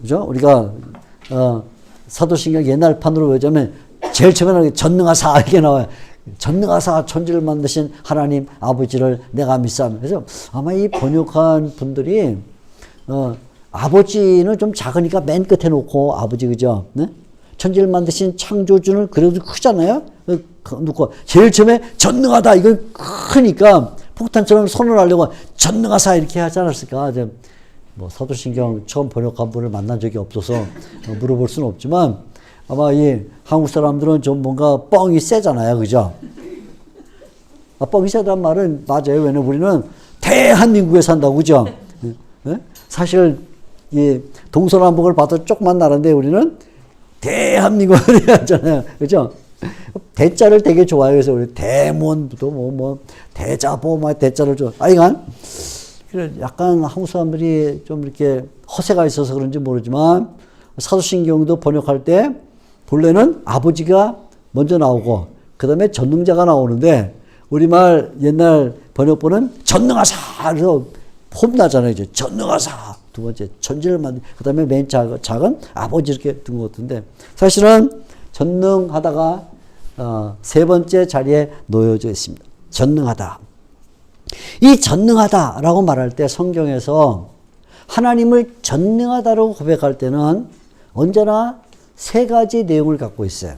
S1: 그죠? 우리가 사도신경 옛날 판으로 보자면 제일 처음에 전능하사 이렇게 나와요. 전능하사 천지를 만드신 하나님 아버지를 내가 믿사옵니다. 그래서 아마 이 번역한 분들이 아버지는 좀 작으니까 맨 끝에 놓고 아버지 그죠? 네? 천지를 만드신 창조주는 그래도 크잖아요. 놓고 제일 처음에 전능하다 이건 크니까 폭탄처럼 선언하려고 전능하사 이렇게 하지 않았을까? 뭐 사도신경 처음 번역한 분을 만난 적이 없어서 물어볼 수는 없지만 아마 이 한국 사람들은 좀 뭔가 뻥이 세잖아요. 그죠? 뻥이 세다는 말은 맞아요. 왜냐면 우리는 대한민국에 산다고. 그죠? 네? 사실 이 동서남북을 봐도 조그만 나라인데 우리는 대한민국을 하잖아요. 그죠? 대자를 되게 좋아해요. 그래서 우리 대몬도 뭐 대자보 뭐 대자를 좋아. 이건 약간 한국 사람들이 좀 이렇게 허세가 있어서 그런지 모르지만 사도신경도 번역할 때 본래는 아버지가 먼저 나오고 그 다음에 전능자가 나오는데 우리말 옛날 번역본은 전능하사 그래서 폼나잖아요. 이제 전능하사 두 번째 천지를 만든 그 다음에 맨 작은 아버지 이렇게 든 것 같은데 사실은 전능하다가 세 번째 자리에 놓여져 있습니다. 전능하다. 이 전능하다라고 말할 때 성경에서 하나님을 전능하다라고 고백할 때는 언제나 세 가지 내용을 갖고 있어요.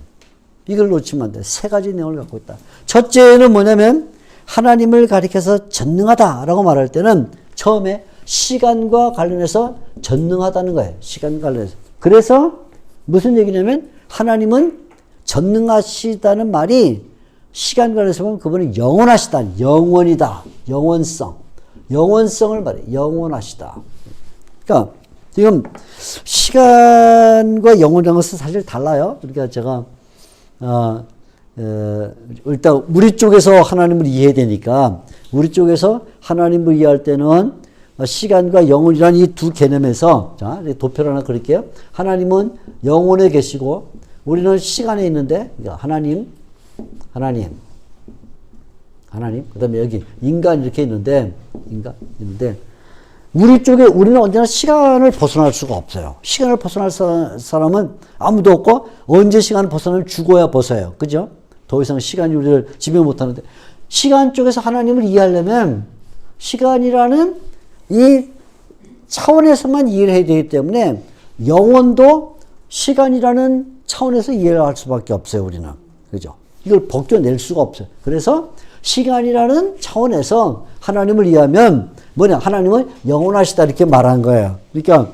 S1: 이걸 놓치면 안 돼. 세 가지 내용을 갖고 있다. 첫째는 뭐냐면 하나님을 가리켜서 전능하다라고 말할 때는 처음에 시간과 관련해서 전능하다는 거예요. 시간과 관련해서. 그래서 무슨 얘기냐면 하나님은 전능하시다는 말이 시간 관련해서 보면 그분은 영원하시다. 영원이다. 영원성. 영원성을 말해. 영원하시다. 그러니까 지금 시간과 영원이라는 것은 사실 달라요. 그러니까 제가 일단 우리 쪽에서 하나님을 이해해야 되니까 우리 쪽에서 하나님을 이해할 때는 시간과 영원이라는 이 두 개념에서 자 도표를 하나 그릴게요. 하나님은 영원에 계시고 우리는 시간에 있는데 그러니까 하나님 그다음에 여기 인간 이렇게 있는데 우리 쪽에 우리는 언제나 시간을 벗어날 수가 없어요. 시간을 벗어날 사람은 아무도 없고 언제 시간을 벗어나면 죽어야 벗어요. 그죠? 더 이상 시간이 우리를 지배 못하는데 시간 쪽에서 하나님을 이해하려면 시간이라는 이 차원에서만 이해를 해야 되기 때문에 영원도 시간이라는 차원에서 이해를 할 수밖에 없어요. 우리는. 그죠? 이걸 벗겨낼 수가 없어요. 그래서 시간이라는 차원에서 하나님을 이해하면 뭐냐? 하나님은 영원하시다 이렇게 말한 거예요. 그러니까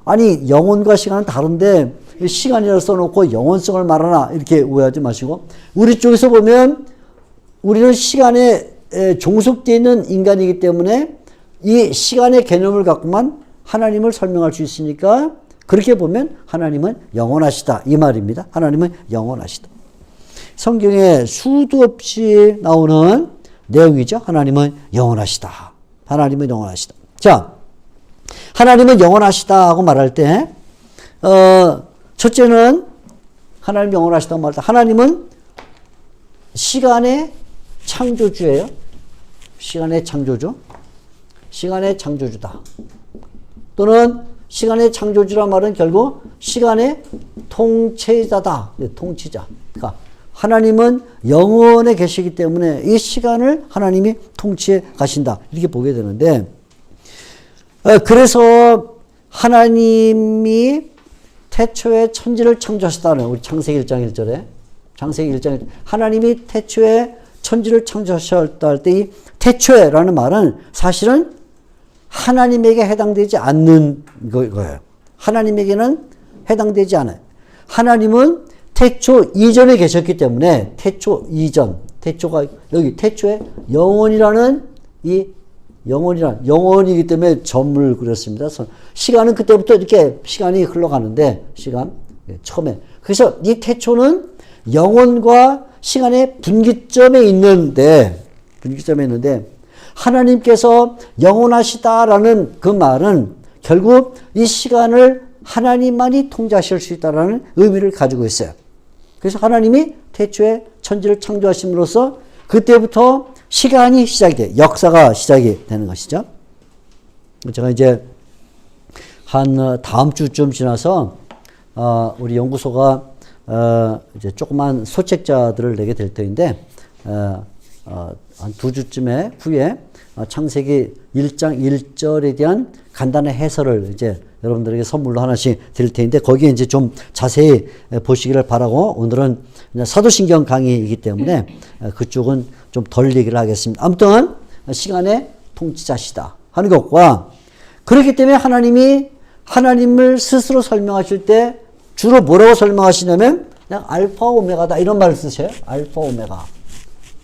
S1: 아니 영원과 시간은 다른데 시간이라고 써놓고 영원성을 말하나 이렇게 오해하지 마시고 우리 쪽에서 보면 우리는 시간에 종속되어 있는 인간이기 때문에 이 시간의 개념을 갖고만 하나님을 설명할 수 있으니까 그렇게 보면 하나님은 영원하시다 이 말입니다. 하나님은 영원하시다. 성경에 수도 없이 나오는 내용이죠. 하나님은 영원하시다. 하나님은 영원하시다. 자, 하나님은 영원하시다 하고 말할 때 첫째는 하나님 영원하시다고 말할 때 하나님은 시간의 창조주예요. 시간의 창조주. 시간의 창조주다. 또는 시간의 창조주란 말은 결국 시간의 통치자다. 통치자. 그러니까 하나님은 영원에 계시기 때문에 이 시간을 하나님이 통치해 가신다. 이렇게 보게 되는데, 그래서 하나님이 태초에 천지를 창조하셨다는, 우리 창세기 1장 1절에, 창세기 1장 1절, 하나님이 태초에 천지를 창조하셨다 할 때 이 태초에라는 말은 사실은 하나님에게 해당되지 않는 거예요. 하나님에게는 해당되지 않아요. 하나님은 태초 이전에 계셨기 때문에 태초 이전, 태초가 여기 태초에 영원이라는 이 영원이기 때문에 점을 그렸습니다. 시간은 그때부터 이렇게 시간이 흘러가는데 시간 처음에 그래서 이 태초는 영원과 시간의 분기점에 있는데 하나님께서 영원하시다라는 그 말은 결국 이 시간을 하나님만이 통제하실 수 있다라는 의미를 가지고 있어요. 그래서 하나님이 태초에 천지를 창조하심으로써 그때부터 시간이 시작이 돼요. 역사가 시작이 되는 것이죠. 제가 이제 한 다음 주쯤 지나서 우리 연구소가 이제 조그만 소책자들을 내게 될 터인데 한 2주쯤에 후에 창세기 1장 1절에 대한 간단한 해설을 이제 여러분들에게 선물로 하나씩 드릴 텐데 거기에 이제 좀 자세히 보시기를 바라고 오늘은 사도신경 강의이기 때문에 그쪽은 좀 덜 얘기를 하겠습니다. 아무튼 시간의 통치자시다 하는 것과 그렇기 때문에 하나님이 하나님을 스스로 설명하실 때 주로 뭐라고 설명하시냐면 그냥 알파 오메가다 이런 말을 쓰셔요. 알파 오메가.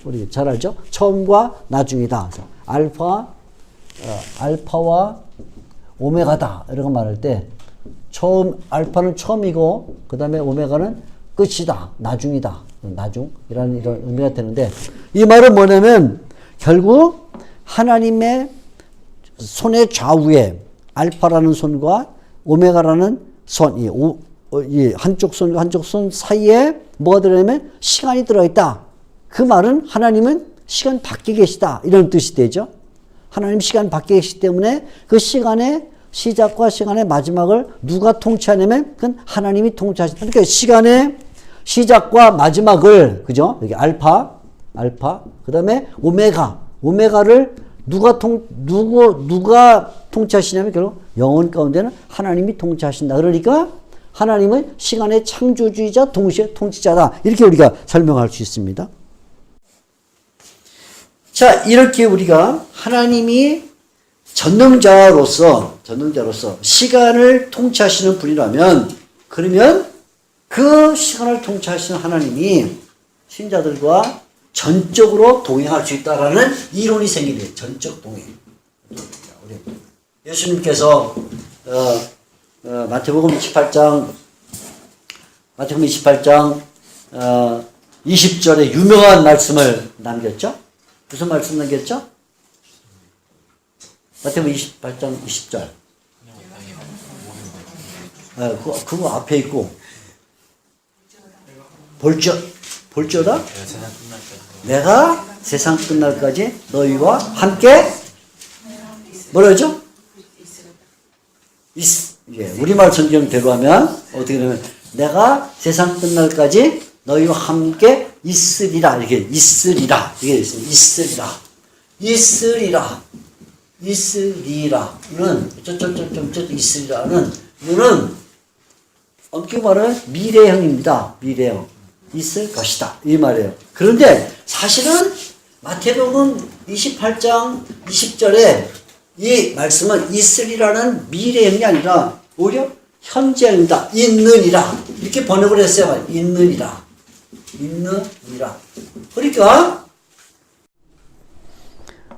S1: 우리 잘 알죠? 처음과 나중이다. 알파와 오메가다. 이런 거 말할 때 알파는 처음이고 그 다음에 오메가는 끝이다. 나중이다. 나중이라는 이런 의미가 되는데 이 말은 뭐냐면 결국 하나님의 손의 좌우에 알파라는 손과 오메가라는 손, 이 한쪽 손과 한쪽 손 사이에 뭐가 들어있냐면 시간이 들어있다. 그 말은 하나님은 시간 밖에 계시다. 이런 뜻이 되죠. 하나님 시간 밖에 계시기 때문에 그 시간의 시작과 시간의 마지막을 누가 통치하냐면 그건 하나님이 통치하신다. 그러니까 시간의 시작과 마지막을 그죠? 여기 알파 그다음에 오메가를 누가 통치하시냐면 결국 영혼 가운데는 하나님이 통치하신다. 그러니까 하나님은 시간의 창조주의자 동시에 통치자다. 이렇게 우리가 설명할 수 있습니다. 자, 이렇게 우리가 하나님이 전능자로서 시간을 통치하시는 분이라면 그러면 그 시간을 통치하시는 하나님이 신자들과 전적으로 동행할 수 있다라는 이론이 생기네요. 전적 동행. 예수님께서 마태복음 28장 20절에 유명한 말씀을 남겼죠. 무슨 말씀 남겼죠? 마태복음 28장 20절. 그거 앞에 있고 볼지어다 내가 세상 끝날까지 너희와 함께 뭐라죠? 우리말 성경대로 하면 어떻게 되냐면 내가 세상 끝날까지 너희와 함께 있으리라. 이렇게 있으리라. 이게 있습니다. 있으리라는 있으리라는 이거는 엄격히 말하면 미래형입니다. 미래형. 있을 것이다. 이 말이에요. 그런데 사실은 마태복음 28장 20절에 이 말씀은 있으리라는 미래형이 아니라 오히려 현재형이다. 있느니라. 이렇게 번역을 했어요. 있느니라. 그러니까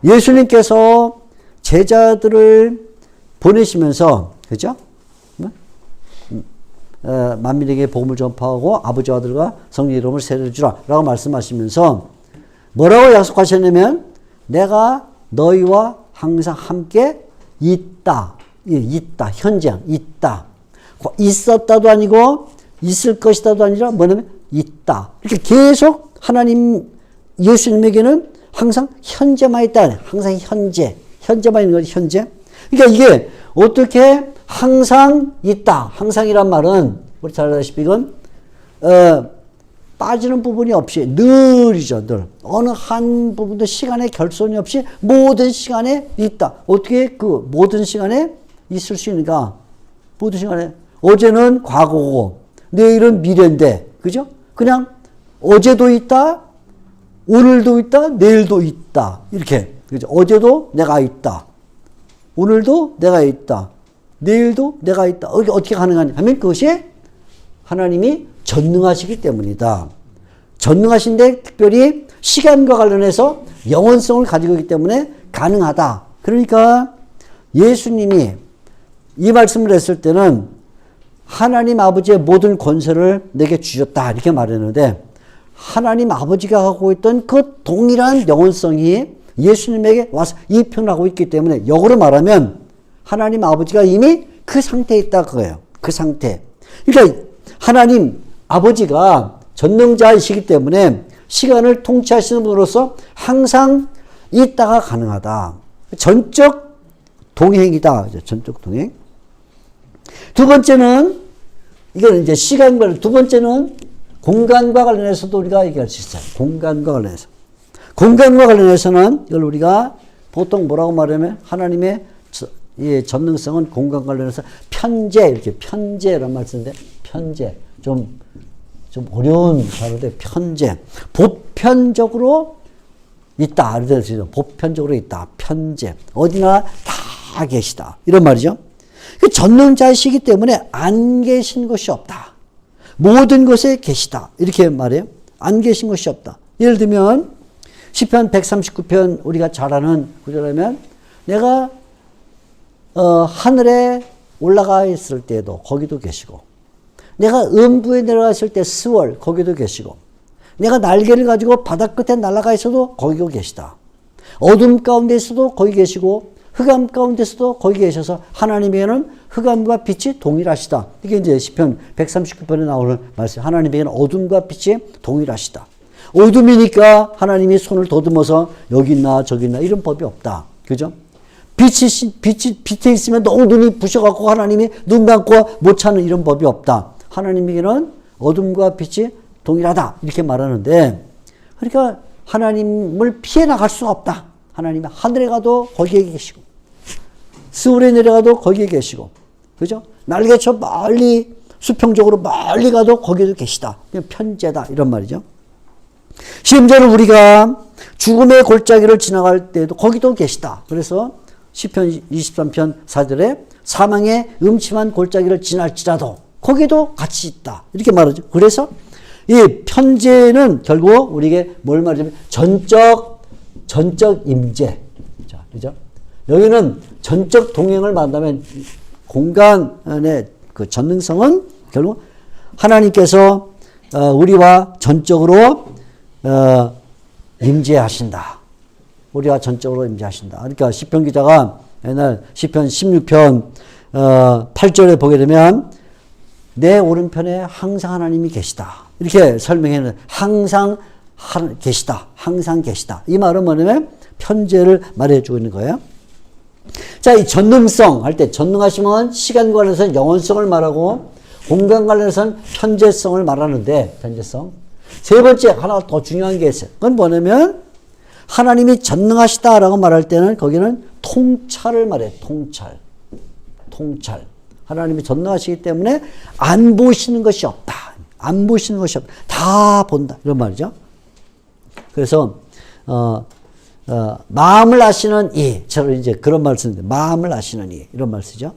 S1: 예수님께서 제자들을 보내시면서 그죠? 만민에게 복음을 전파하고 아버지와 아들과 성령 이름을 세례주라 라고 말씀하시면서 뭐라고 약속하셨냐면 내가 너희와 항상 함께 있다. 현재형 있다. 있었다도 아니고 있을 것이다도 아니라 뭐냐면 있다. 이렇게 계속 하나님 예수님에게는 항상 현재만 있다. 항상 현재만 있는 거지. 현재. 그러니까 이게 어떻게 항상 있다. 항상이란 말은 우리 잘 알다시피 이건 빠지는 부분이 없이 늘이죠, 늘. 어느 한 부분도 시간의 결손이 없이 모든 시간에 있다. 어떻게 그 모든 시간에 있을 수 있는가? 모든 시간에. 어제는 과거고, 내일은 미래인데, 그죠? 그냥 어제도 있다, 오늘도 있다, 내일도 있다. 이렇게. 그죠? 어제도 내가 있다. 오늘도 내가 있다. 내일도 내가 있다. 어떻게 가능하냐 하면 그것이 하나님이 전능하시기 때문이다. 전능하신데 특별히 시간과 관련해서 영원성을 가지고 있기 때문에 가능하다. 그러니까 예수님이 이 말씀을 했을 때는 하나님 아버지의 모든 권세를 내게 주셨다 이렇게 말했는데 하나님 아버지가 갖고 있던 그 동일한 영원성이 예수님에게 와서 이 표현을 하고 있기 때문에 역으로 말하면 하나님 아버지가 이미 그 상태에 있다 그거예요. 그 상태. 그러니까 하나님 아버지가 전능자이시기 때문에 시간을 통치하시는 분으로서 항상 있다가 가능하다. 전적 동행이다. 전적 동행. 두 번째는 이건 이제 시간과 두 번째는 공간과 관련해서도 우리가 얘기할 수 있어요. 공간과 관련해서. 공간과 관련해서는 이걸 우리가 보통 뭐라고 말하면 하나님의 전능성은 공간 관련해서 편재 이렇게 편재라는 말 쓰는데 편재 좀 어려운 단어인데 편재 보편적으로 있다. 보편적으로 있다. 편재 어디나 다 계시다. 이런 말이죠. 그 전능자이시기 때문에 안 계신 것이 없다. 모든 것에 계시다. 이렇게 말해요. 안 계신 것이 없다. 예를 들면 시편 139편 우리가 잘 아는 구절이면 내가 하늘에 올라가 있을 때에도 거기도 계시고 내가 음부에 내려갔을 때 스월 거기도 계시고 내가 날개를 가지고 바다 끝에 날아가 있어도 거기도 계시다. 어둠 가운데 있어도 거기 계시고 흑암 가운데서도 거기 계셔서 하나님에게는 흑암과 빛이 동일하시다. 이게 이제 시편 139편에 나오는 말씀. 하나님에게는 어둠과 빛이 동일하시다. 어둠이니까 하나님이 손을 더듬어서 여기 있나 저기 있나 이런 법이 없다. 그죠? 빛에 있으면 너무 눈이 부셔갖고 하나님이 눈 감고 못 찾는 이런 법이 없다. 하나님에게는 어둠과 빛이 동일하다. 이렇게 말하는데 그러니까 하나님을 피해 나갈 수가 없다. 하나님이 하늘에 가도 거기에 계시고 스울에 내려가도 거기에 계시고 그죠? 날개쳐 멀리 수평적으로 멀리 가도 거기에도 계시다. 그냥 편재다 이런 말이죠. 심지어는 우리가 죽음의 골짜기를 지나갈 때도 거기도 계시다. 그래서 시편 23편 4절에 사망의 음침한 골짜기를 지날지라도 거기도 같이 있다. 이렇게 말하죠. 그래서 이 편재는 결국 우리에게 뭘 말하냐면 전적 임재. 자, 그죠? 여기는 전적 동행을 말한다면 공간의 그 전능성은 결국 하나님께서 우리와 전적으로 임재하신다. 우리와 전적으로 임재하신다. 그러니까 시편 기자가 옛날 시편 16편 8절에 보게 되면 내 오른편에 항상 하나님이 계시다. 이렇게 설명해는 항상 계시다. 항상 계시다. 이 말은 뭐냐면 편재를 말해주고 있는 거예요. 자, 이 전능성 할 때 전능하시면 시간 관련해서는 영원성을 말하고 공간 관련해서는 편재성을 말하는데 편재성. 세 번째 하나 더 중요한 게 있어요. 그건 뭐냐면 하나님이 전능하시다라고 말할 때는 거기는 통찰을 말해요. 통찰. 하나님이 전능하시기 때문에 안 보시는 것이 없다. 안 보시는 것이 없다. 다 본다. 이런 말이죠. 그래서 마음을 아시는 이 저는 이제 그런 말 쓰는데 마음을 아시는 이 이런 말 쓰죠.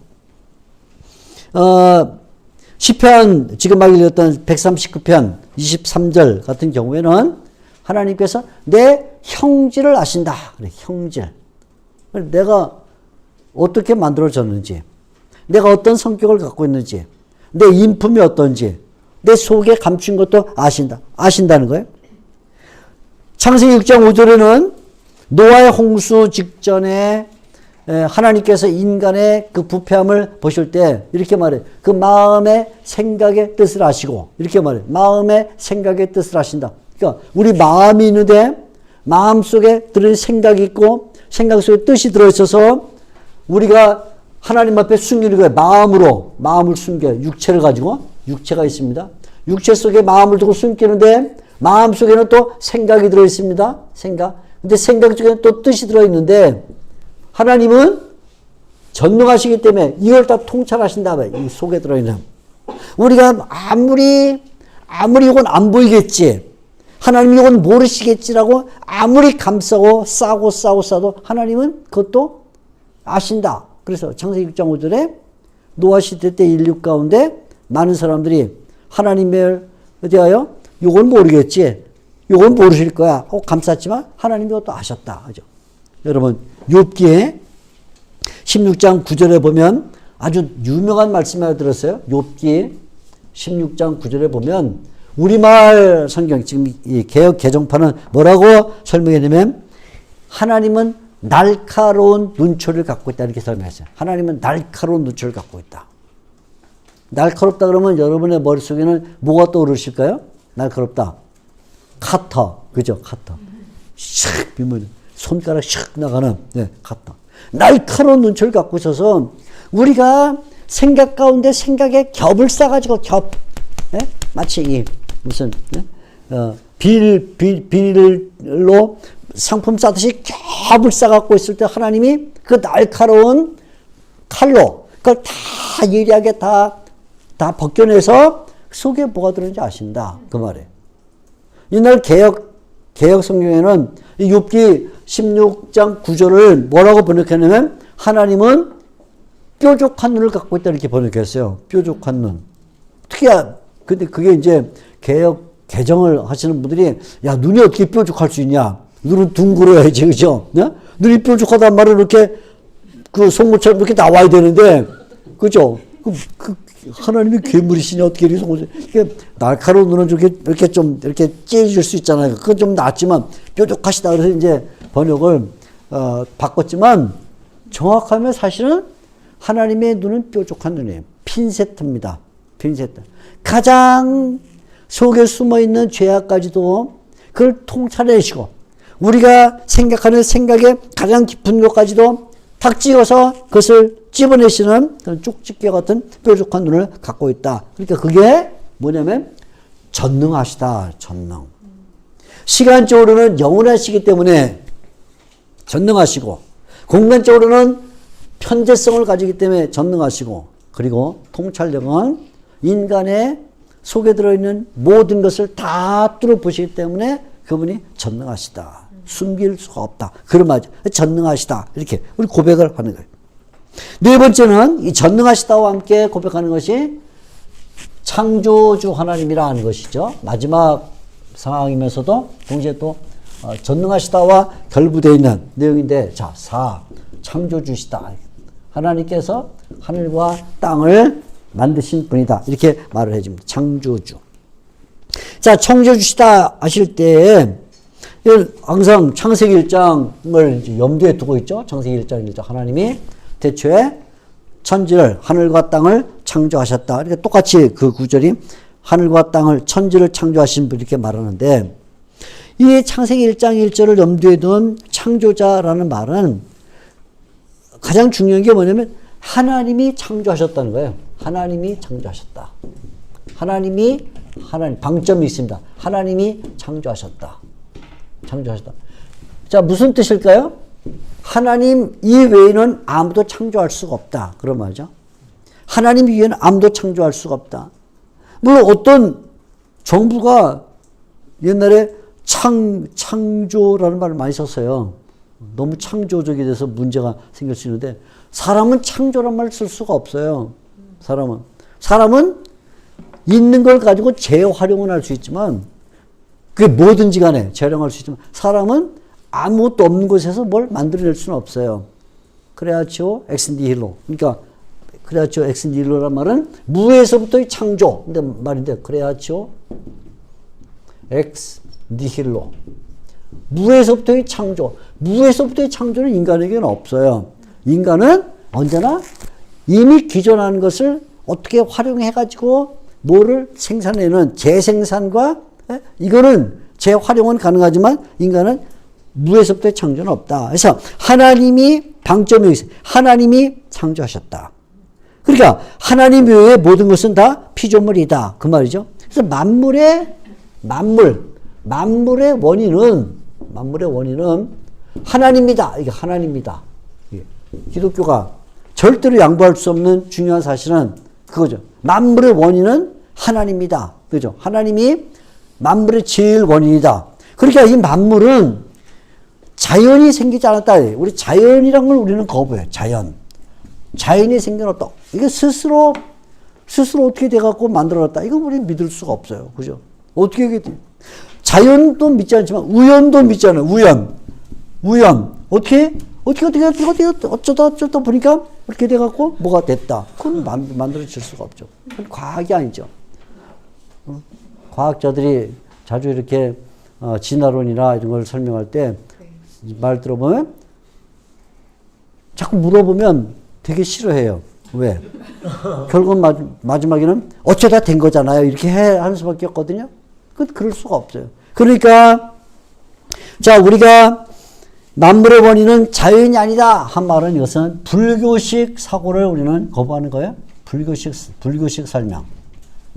S1: 시편 지금 막 읽었던 139편 23절 같은 경우에는 하나님께서 내 형질을 아신다. 그래, 형질. 내가 어떻게 만들어졌는지, 내가 어떤 성격을 갖고 있는지, 내 인품이 어떤지, 내 속에 감춘 것도 아신다는 거예요. 창세기 6장 5절에는 노아의 홍수 직전에 하나님께서 인간의 그 부패함을 보실 때 이렇게 말해요. 그 마음의 생각의 뜻을 아시고 이렇게 말해요. 마음의 생각의 뜻을 아신다. 그러니까 우리 마음이 있는데 마음 속에 들은 생각이 있고 생각 속에 뜻이 들어있어서 우리가 하나님 앞에 숨기는 거예요. 마음을 숨겨요. 육체를 가지고 육체가 있습니다. 육체 속에 마음을 두고 숨기는데 마음 속에는 또 생각이 들어있습니다. 생각. 근데 생각 속에는 또 뜻이 들어있는데 하나님은 전능하시기 때문에 이걸 다 통찰하신다며. 이 속에 들어있는. 우리가 아무리 이건 안 보이겠지. 하나님이 이건 모르시겠지라고 아무리 감싸고 싸도 하나님은 그것도 아신다. 그래서 창세기 6장 5절에 노아 시대 때 인류 가운데 많은 사람들이 하나님을 대하여 이건 모르겠지. 이건 모르실 거야. 감쌌지만 하나님이 그것도 아셨다. 그죠? 여러분 욥기에 16장 9절에 보면 아주 유명한 말씀 하나 들었어요. 욥기 16장 9절에 보면 우리말 성경 지금 이 개역 개정판은 뭐라고 설명했냐면 하나님은 날카로운 눈초리를 갖고 있다 이렇게 설명했어요. 하나님은 날카로운 눈초리를 갖고 있다. 날카롭다 그러면 여러분의 머릿속에는 뭐가 떠오르실까요? 날카롭다. 카터. 그죠? 카터. 샥 비면 손가락 샥 나가는 카터. 날카로운 눈초리를 갖고 있어서 우리가 생각 가운데 생각에 겹을 싸가지고 마치 이 무슨 비닐로 상품 싸듯이 겹을 싸갖고 있을 때 하나님이 그 날카로운 칼로 그걸 다 예리하게 다 벗겨내서 속에 뭐가 들어있는지 아신다. 그 말이에요. 옛날 개역 성경에는 이 욥기 16장 9절을 뭐라고 번역했냐면 하나님은 뾰족한 눈을 갖고 있다 이렇게 번역했어요. 뾰족한 눈. 특이한. 근데 그게 이제 개정을 하시는 분들이 야 눈이 어떻게 뾰족할 수 있냐? 눈은 둥그러야지, 그죠? 네? 눈이 뾰족하단 말은 이렇게 그 송곳처럼 이렇게 나와야 되는데, 그죠? 하나님이 괴물이시냐 어떻게 이렇게 송곳 이게 날카로운 눈은 이렇게 좀 이렇게 찢어질 수 있잖아요. 그건 좀 낫지만 뾰족하시다 그래서 이제 번역을 바꿨지만 정확하면 사실은 하나님의 눈은 뾰족한 눈이에요. 핀세트입니다. 핀세트. 가장 속에 숨어있는 죄악까지도 그걸 통찰해내시고 우리가 생각하는 생각의 가장 깊은 것까지도 탁 찍어서 그것을 집어내시는 그런 쪽집게 같은 뾰족한 눈을 갖고 있다. 그러니까 그게 뭐냐면 전능하시다. 전능. 시간적으로는 영원하시기 때문에 전능하시고 공간적으로는 편재성을 가지기 때문에 전능하시고 그리고 통찰력은 인간의 속에 들어있는 모든 것을 다 뚫어보시기 때문에 그분이 전능하시다. 숨길 수가 없다. 그런 말이죠. 전능하시다. 이렇게 우리 고백을 하는 거예요. 네 번째는 이 전능하시다와 함께 고백하는 것이 창조주 하나님이라 하는 것이죠. 마지막 상황이면서도 동시에 또 전능하시다와 결부되어 있는 내용인데 자, 창조주시다. 하나님께서 하늘과 땅을 만드신 분이다. 이렇게 말을 해줍니다. 창조주. 자, 창조주시다 하실 때 항상 창세기 1장을 염두에 두고 있죠. 창세기 1장 1장 하나님이 태초에 천지를 하늘과 땅을 창조하셨다. 그러니까 똑같이 그 구절이 하늘과 땅을 천지를 창조하신 분 이렇게 말하는데 이 창세기 1장 1절을 염두에 둔 창조자라는 말은 가장 중요한 게 뭐냐면 하나님이 창조하셨다는 거예요. 하나님이 창조하셨다. 하나님 방점이 있습니다. 하나님이 창조하셨다. 자, 무슨 뜻일까요? 하나님 이외에는 아무도 창조할 수가 없다. 그런 말이죠. 하나님 이외에는 아무도 창조할 수가 없다. 물론 어떤 정부가 옛날에 창조라는 말을 많이 썼어요. 너무 창조적이 돼서 문제가 생길 수 있는데 사람은 창조란 말을 쓸 수가 없어요. 사람은 있는 걸 가지고 재활용을 할 수 있지만 그게 뭐든지 간에 재활용할 수 있지만 사람은 아무것도 없는 곳에서 뭘 만들어낼 수는 없어요. 크레아치오 엑스 니힐로. 그러니까 크레아치오 엑스 니힐로란 말은 무에서부터의 창조. 근데 말인데 크레아치오 엑스 니힐로. 무에서부터의 창조. 무에서부터의 창조는 인간에게는 없어요. 인간은 언제나 이미 기존하는 것을 어떻게 활용해가지고 뭐를 생산해내는 재생산과 이거는 재활용은 가능하지만 인간은 무에서부터의 창조는 없다. 그래서 하나님이 방점이 있어요. 하나님이 창조하셨다. 그러니까 하나님 외에 모든 것은 다 피조물이다. 그 말이죠. 그래서 만물의 원인은 하나님이다. 이게 하나님이다. 기독교가 절대로 양보할 수 없는 중요한 사실은 그거죠. 만물의 원인은 하나님이다. 그죠? 하나님이 만물의 제일 원인이다. 그러니까 이 만물은 자연이 생기지 않았다. 우리 자연이란 걸 우리는 거부해. 자연이 생겨났다. 이게 스스로 어떻게 돼갖고 만들어놨다. 이거 우리는 믿을 수가 없어요. 그죠? 어떻게 이게 돼? 자연도 믿지 않지만 우연도 믿지 않아요. 우연. 어떻게 어쩌다 보니까 그렇게 돼갖고 뭐가 됐다. 그건 만들어질 수가 없죠. 그건 과학이 아니죠. 과학자들이 자주 이렇게 진화론이나 이런 걸 설명할 때 말 들어보면 자꾸 물어보면 되게 싫어해요. 왜? 결국 마지막에는 어쩌다 된 거잖아요. 이렇게 하는 수밖에 없거든요. 그럴 수가 없어요. 그러니까 자, 우리가 만물의 원인은 자연이 아니다 한 말은 이것은 불교식 사고를 우리는 거부하는 거예요. 불교식 설명.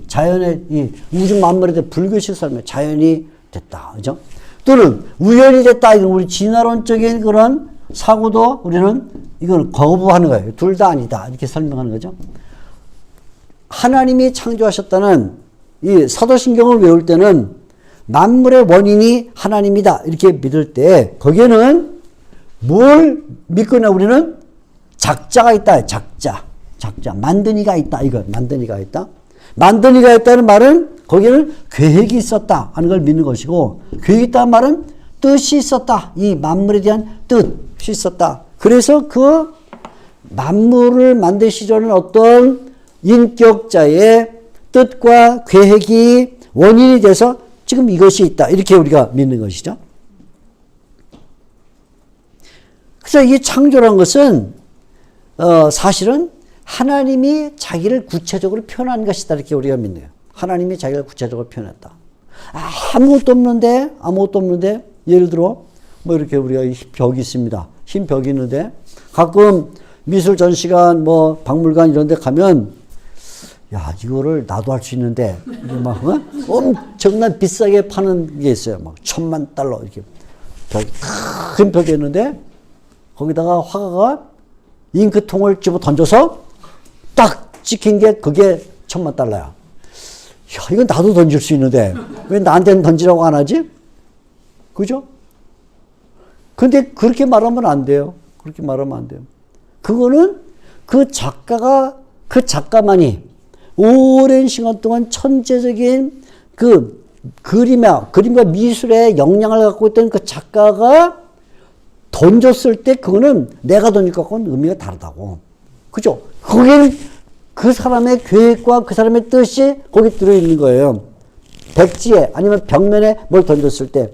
S1: 자연의 이 우주 만물에 대해 불교식 설명. 자연이 됐다. 그죠? 또는 우연이 됐다. 이건 우리 진화론적인 그런 사고도 우리는 이걸 거부하는 거예요. 둘 다 아니다. 이렇게 설명하는 거죠. 하나님이 창조하셨다는 이 사도신경을 외울 때는 만물의 원인이 하나님이다. 이렇게 믿을 때 거기에는 뭘 믿거나 우리는 작자가 있다. 작자. 만드니가 있다. 이거 만드니가 있다. 만드니가 있다는 말은 거기에는 계획이 있었다 하는 걸 믿는 것이고, 계획이 있다는 말은 뜻이 있었다. 이 만물에 대한 뜻이 있었다. 그래서 그 만물을 만드시려는 어떤 인격자의 뜻과 계획이 원인이 돼서 지금 이것이 있다. 이렇게 우리가 믿는 것이죠. 그래서 이 창조란 것은 사실은 하나님이 자기를 구체적으로 표현한 것이다. 이렇게 우리가 믿네요. 하나님이 자기를 구체적으로 표현했다. 아무것도 없는데 예를 들어 뭐 이렇게 우리가 벽이 있습니다. 흰 벽이 있는데 가끔 미술 전시관 뭐 박물관 이런 데 가면 야, 이거를 나도 할 수 있는데 막 엄청난 비싸게 파는 게 있어요. 막 $10,000 이렇게 큰 벽이 있는데 거기다가 화가가 잉크통을 집어 던져서 딱 찍힌 게 그게 $10,000야. 야, 이건 나도 던질 수 있는데 왜 나한테는 던지라고 안 하지? 그죠? 근데 그렇게 말하면 안 돼요. 그거는 그 작가만이 오랜 시간 동안 천재적인 그 그림과 미술의 역량을 갖고 있던 그 작가가 던졌을 때 그거는 내가 던질 것과는 의미가 다르다고. 그죠? 거기는 그 사람의 계획과 그 사람의 뜻이 거기 들어있는 거예요. 백지에 아니면 벽면에 뭘 던졌을 때.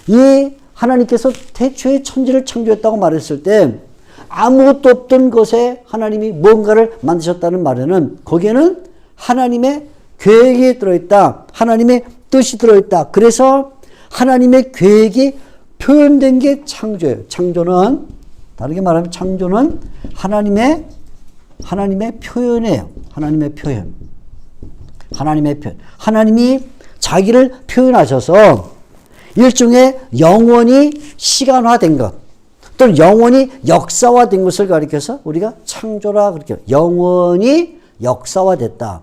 S1: 이 하나님께서 태초에 천지를 창조했다고 말했을 때 아무것도 없던 것에 하나님이 뭔가를 만드셨다는 말에는 거기에는 하나님의 계획이 들어있다. 하나님의 뜻이 들어있다. 그래서 하나님의 계획이 표현된 게 창조예요. 창조는 다르게 말하면 창조는 하나님의 표현이에요. 하나님의 표현. 하나님이 자기를 표현하셔서 일종의 영원히 시간화된 것, 또는 영원히 역사화된 것을 가리켜서 우리가 창조라 그렇게 영원히 역사화됐다.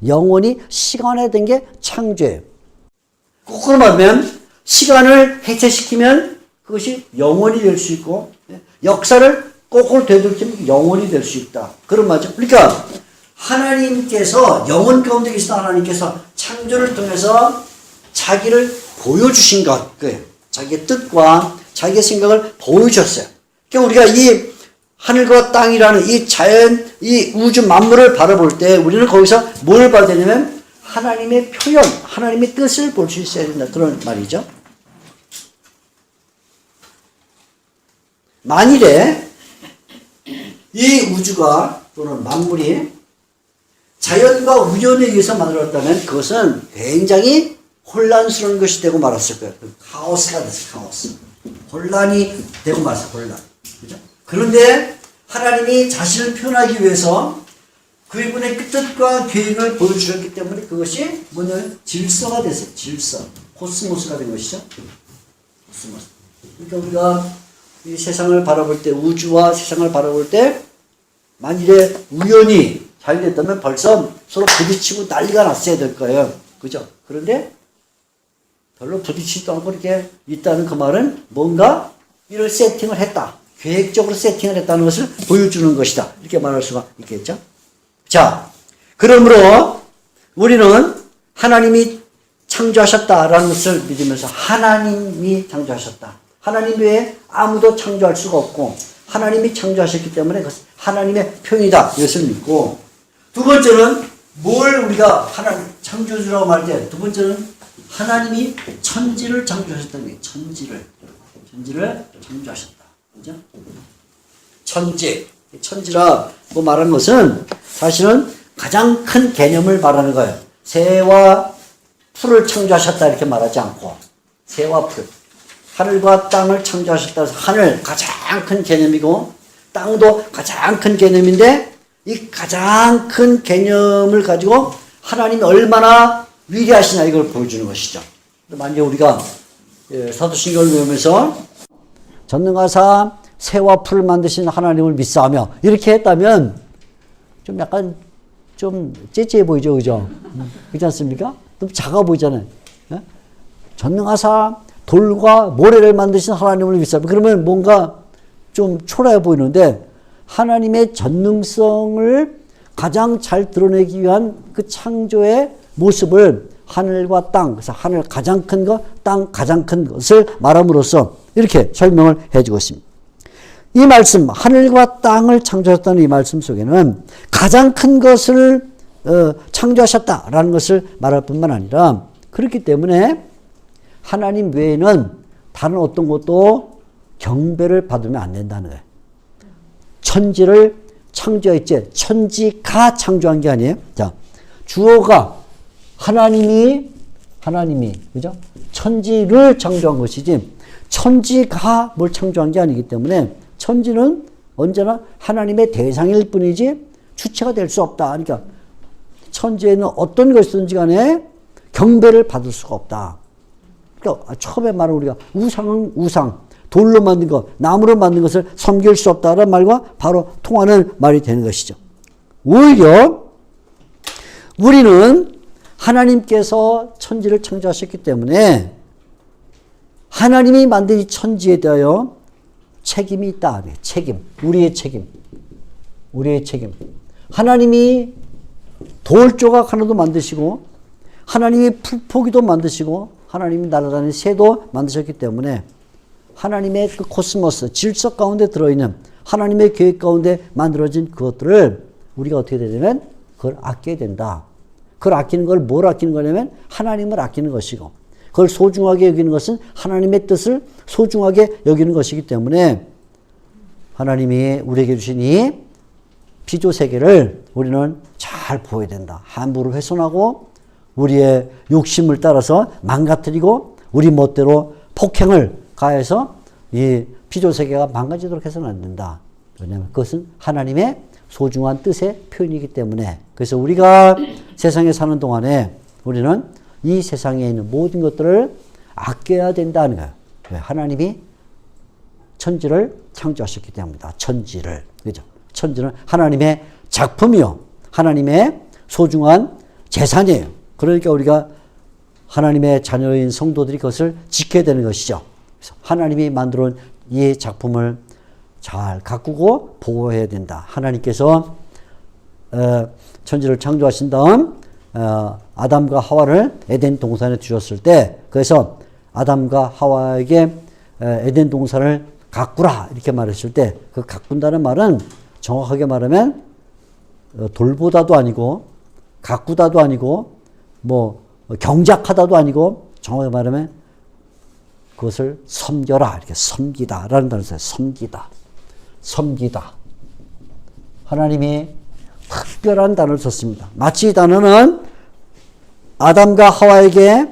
S1: 영원히 시간화된 게 창조예요. 거꾸로 말하면 시간을 해체시키면 그것이 영원히 될 수 있고 역사를 거꾸로 되돌리면 영원히 될 수 있다. 그런 말이죠. 그러니까 하나님께서 영원 가운데 계신 하나님께서 창조를 통해서 자기를 보여주신 것, 자기의 뜻과 자기의 생각을 보여주셨어요. 그러니까 우리가 이 하늘과 땅이라는 이 자연, 이 우주 만물을 바라볼 때 우리는 거기서 뭘 봐야 되냐면 하나님의 표현, 하나님의 뜻을 볼 수 있어야 된다. 그런 말이죠. 만일에 이 우주가 또는 만물이 자연과 우연에 의해서 만들어졌다면 그것은 굉장히 혼란스러운 것이 되고 말았을 거예요. 카오스가 됐어요. 카오스. 혼란이 되고 말았어요. 혼란. 그죠? 그런데 하나님이 자신을 표현하기 위해서 그분의 뜻과 계획을 보여주셨기 때문에 그것이 뭐냐면 질서가 됐어요. 질서. 코스모스가 된 것이죠. 코스모스. 그러니까 우리가 이 세상을 바라볼 때, 우주와 세상을 바라볼 때 만일에 우연히 잘 됐다면 벌써 서로 부딪히고 난리가 났어야 될 거예요. 그죠? 그런데 별로 부딪히지도 않고 이렇게 있다는 그 말은 뭔가 이런 세팅을 했다. 계획적으로 세팅을 했다는 것을 보여주는 것이다. 이렇게 말할 수가 있겠죠. 자, 그러므로 우리는 하나님이 창조하셨다라는 것을 믿으면서 하나님이 창조하셨다. 하나님 외에 아무도 창조할 수가 없고 하나님이 창조하셨기 때문에 그것은 하나님의 표현이다. 이것을 믿고 두 번째는 뭘 우리가 하나님 창조주라고 말할 때 두 번째는 하나님이 천지를 창조하셨다는 거예요. 천지를 창조하셨다. 그죠? 천지라고 말하는 것은 사실은 가장 큰 개념을 말하는 거예요. 새와 풀을 창조하셨다 이렇게 말하지 않고 새와 풀, 하늘과 땅을 창조하셨다 해서 하늘 가장 큰 개념이고 땅도 가장 큰 개념인데 이 가장 큰 개념을 가지고 하나님이 얼마나 위대하시냐 이걸 보여주는 것이죠. 만약에 우리가 사도신경을 배우면서 전능하사 새와 풀을 만드신 하나님을 믿사하며 이렇게 했다면 좀 약간 좀 째째해 보이죠, 그죠? 그렇지 않습니까? 좀 작아 보이잖아요. 네? 전능하사 돌과 모래를 만드신 하나님을 믿사하며 그러면 뭔가 좀 초라해 보이는데 하나님의 전능성을 가장 잘 드러내기 위한 그 창조의 모습을 하늘과 땅, 그래서 하늘 가장 큰 것, 땅 가장 큰 것을 말함으로써 이렇게 설명을 해주고 있습니다. 이 말씀, 하늘과 땅을 창조하셨다는 이 말씀 속에는 가장 큰 것을 창조하셨다라는 것을 말할 뿐만 아니라 그렇기 때문에 하나님 외에는 다른 어떤 것도 경배를 받으면 안 된다는 거예요. 천지를 창조했지, 천지가 창조한 게 아니에요. 자, 주어가 하나님이, 그죠? 천지를 창조한 것이지, 천지가 뭘 창조한 게 아니기 때문에, 천지는 언제나 하나님의 대상일 뿐이지, 주체가 될 수 없다. 그러니까, 천지에는 어떤 것이든지 간에 경배를 받을 수가 없다. 그러니까, 처음에 말한 우리가 우상은 우상, 돌로 만든 것, 나무로 만든 것을 섬길 수 없다라는 말과 바로 통하는 말이 되는 것이죠. 오히려, 우리는 하나님께서 천지를 창조하셨기 때문에 하나님이 만든 이 천지에 대하여 책임이 있다. 책임. 우리의 책임. 하나님이 돌 조각 하나도 만드시고 하나님이 풀포기도 만드시고 하나님이 날아다니는 새도 만드셨기 때문에 하나님의 그 코스모스, 질서 가운데 들어있는 하나님의 계획 가운데 만들어진 그것들을 우리가 어떻게 되냐면 그걸 아껴야 된다. 그걸 아끼는 걸 뭘 아끼는 거냐면 하나님을 아끼는 것이고 그걸 소중하게 여기는 것은 하나님의 뜻을 소중하게 여기는 것이기 때문에 하나님이 우리에게 주신 이 피조세계를 우리는 잘 보호해야 된다. 함부로 훼손하고 우리의 욕심을 따라서 망가뜨리고 우리 멋대로 폭행을 가해서 이 피조세계가 망가지도록 해서는 안 된다. 왜냐하면 그것은 하나님의 소중한 뜻의 표현이기 때문에 그래서 우리가 세상에 사는 동안에 우리는 이 세상에 있는 모든 것들을 아껴야 된다는 거예요. 왜? 하나님이 천지를 창조하셨기 때문이다. 천지를. 그죠? 천지는 하나님의 작품이요. 하나님의 소중한 재산이에요. 그러니까 우리가 하나님의 자녀인 성도들이 그것을 지켜야 되는 것이죠. 그래서 하나님이 만들어 온 이 작품을 잘 가꾸고 보호해야 된다. 하나님께서 천지를 창조하신 다음 아담과 하와를 에덴 동산에 두셨을 때 그래서 아담과 하와에게 에덴 동산을 가꾸라 이렇게 말했을 때 그 가꾼다는 말은 정확하게 말하면 돌보다도 아니고 가꾸다도 아니고 뭐 경작하다도 아니고 정확하게 말하면 그것을 섬겨라 이렇게 섬기다라는 단어를 써요. 섬기다. 하나님이 특별한 단어를 썼습니다. 마치 이 단어는 아담과 하와에게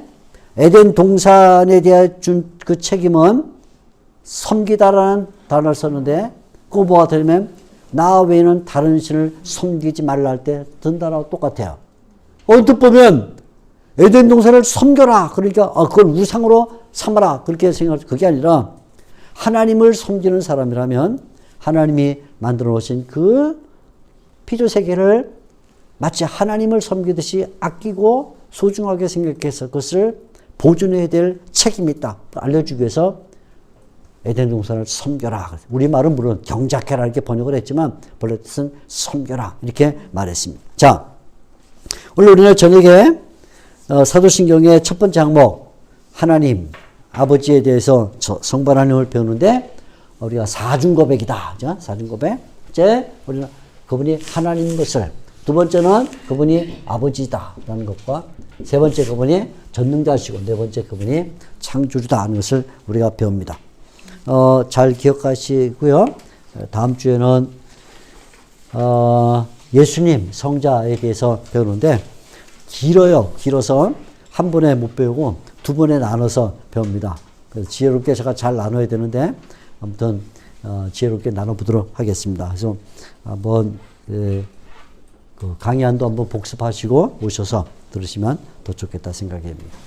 S1: 에덴 동산에 대해 준 그 책임은 섬기다라는 단어를 썼는데 그거 뭐가 되면 나 외에는 다른 신을 섬기지 말라 할 때 든다라고 똑같아요. 언뜻 보면 에덴 동산을 섬겨라. 그러니까 그걸 우상으로 삼아라. 그렇게 생각하죠. 그게 아니라 하나님을 섬기는 사람이라면 하나님이 만들어 놓으신 그 피조 세계를 마치 하나님을 섬기듯이 아끼고 소중하게 생각해서 그것을 보존해야 될 책임이 있다. 알려주기 위해서 에덴 동산을 섬겨라. 우리말은 물론 경작해라 이렇게 번역을 했지만 본래 뜻은 섬겨라 이렇게 말했습니다. 자, 오늘 우리는 저녁에 사도신경의 첫 번째 항목 하나님 아버지에 대해서 성부 하나님을 배우는데 우리가 사중고백이다. 사중고백. 첫째 우리는 그분이 하나님인 것을, 두 번째는 그분이 아버지다라는 것과 세 번째 그분이 전능자시고 네 번째 그분이 창조주다 하는 것을 우리가 배웁니다. 잘 기억하시고요. 다음 주에는 예수님 성자에 대해서 배우는데 길어요. 길어서 한 번에 못 배우고 두 번에 나눠서 배웁니다. 그래서 지혜롭게 제가 잘 나눠야 되는데 아무튼 지혜롭게 나눠보도록 하겠습니다. 그래서 한번 그 강의안도 한번 복습하시고 오셔서 들으시면 더 좋겠다 생각이 듭니다.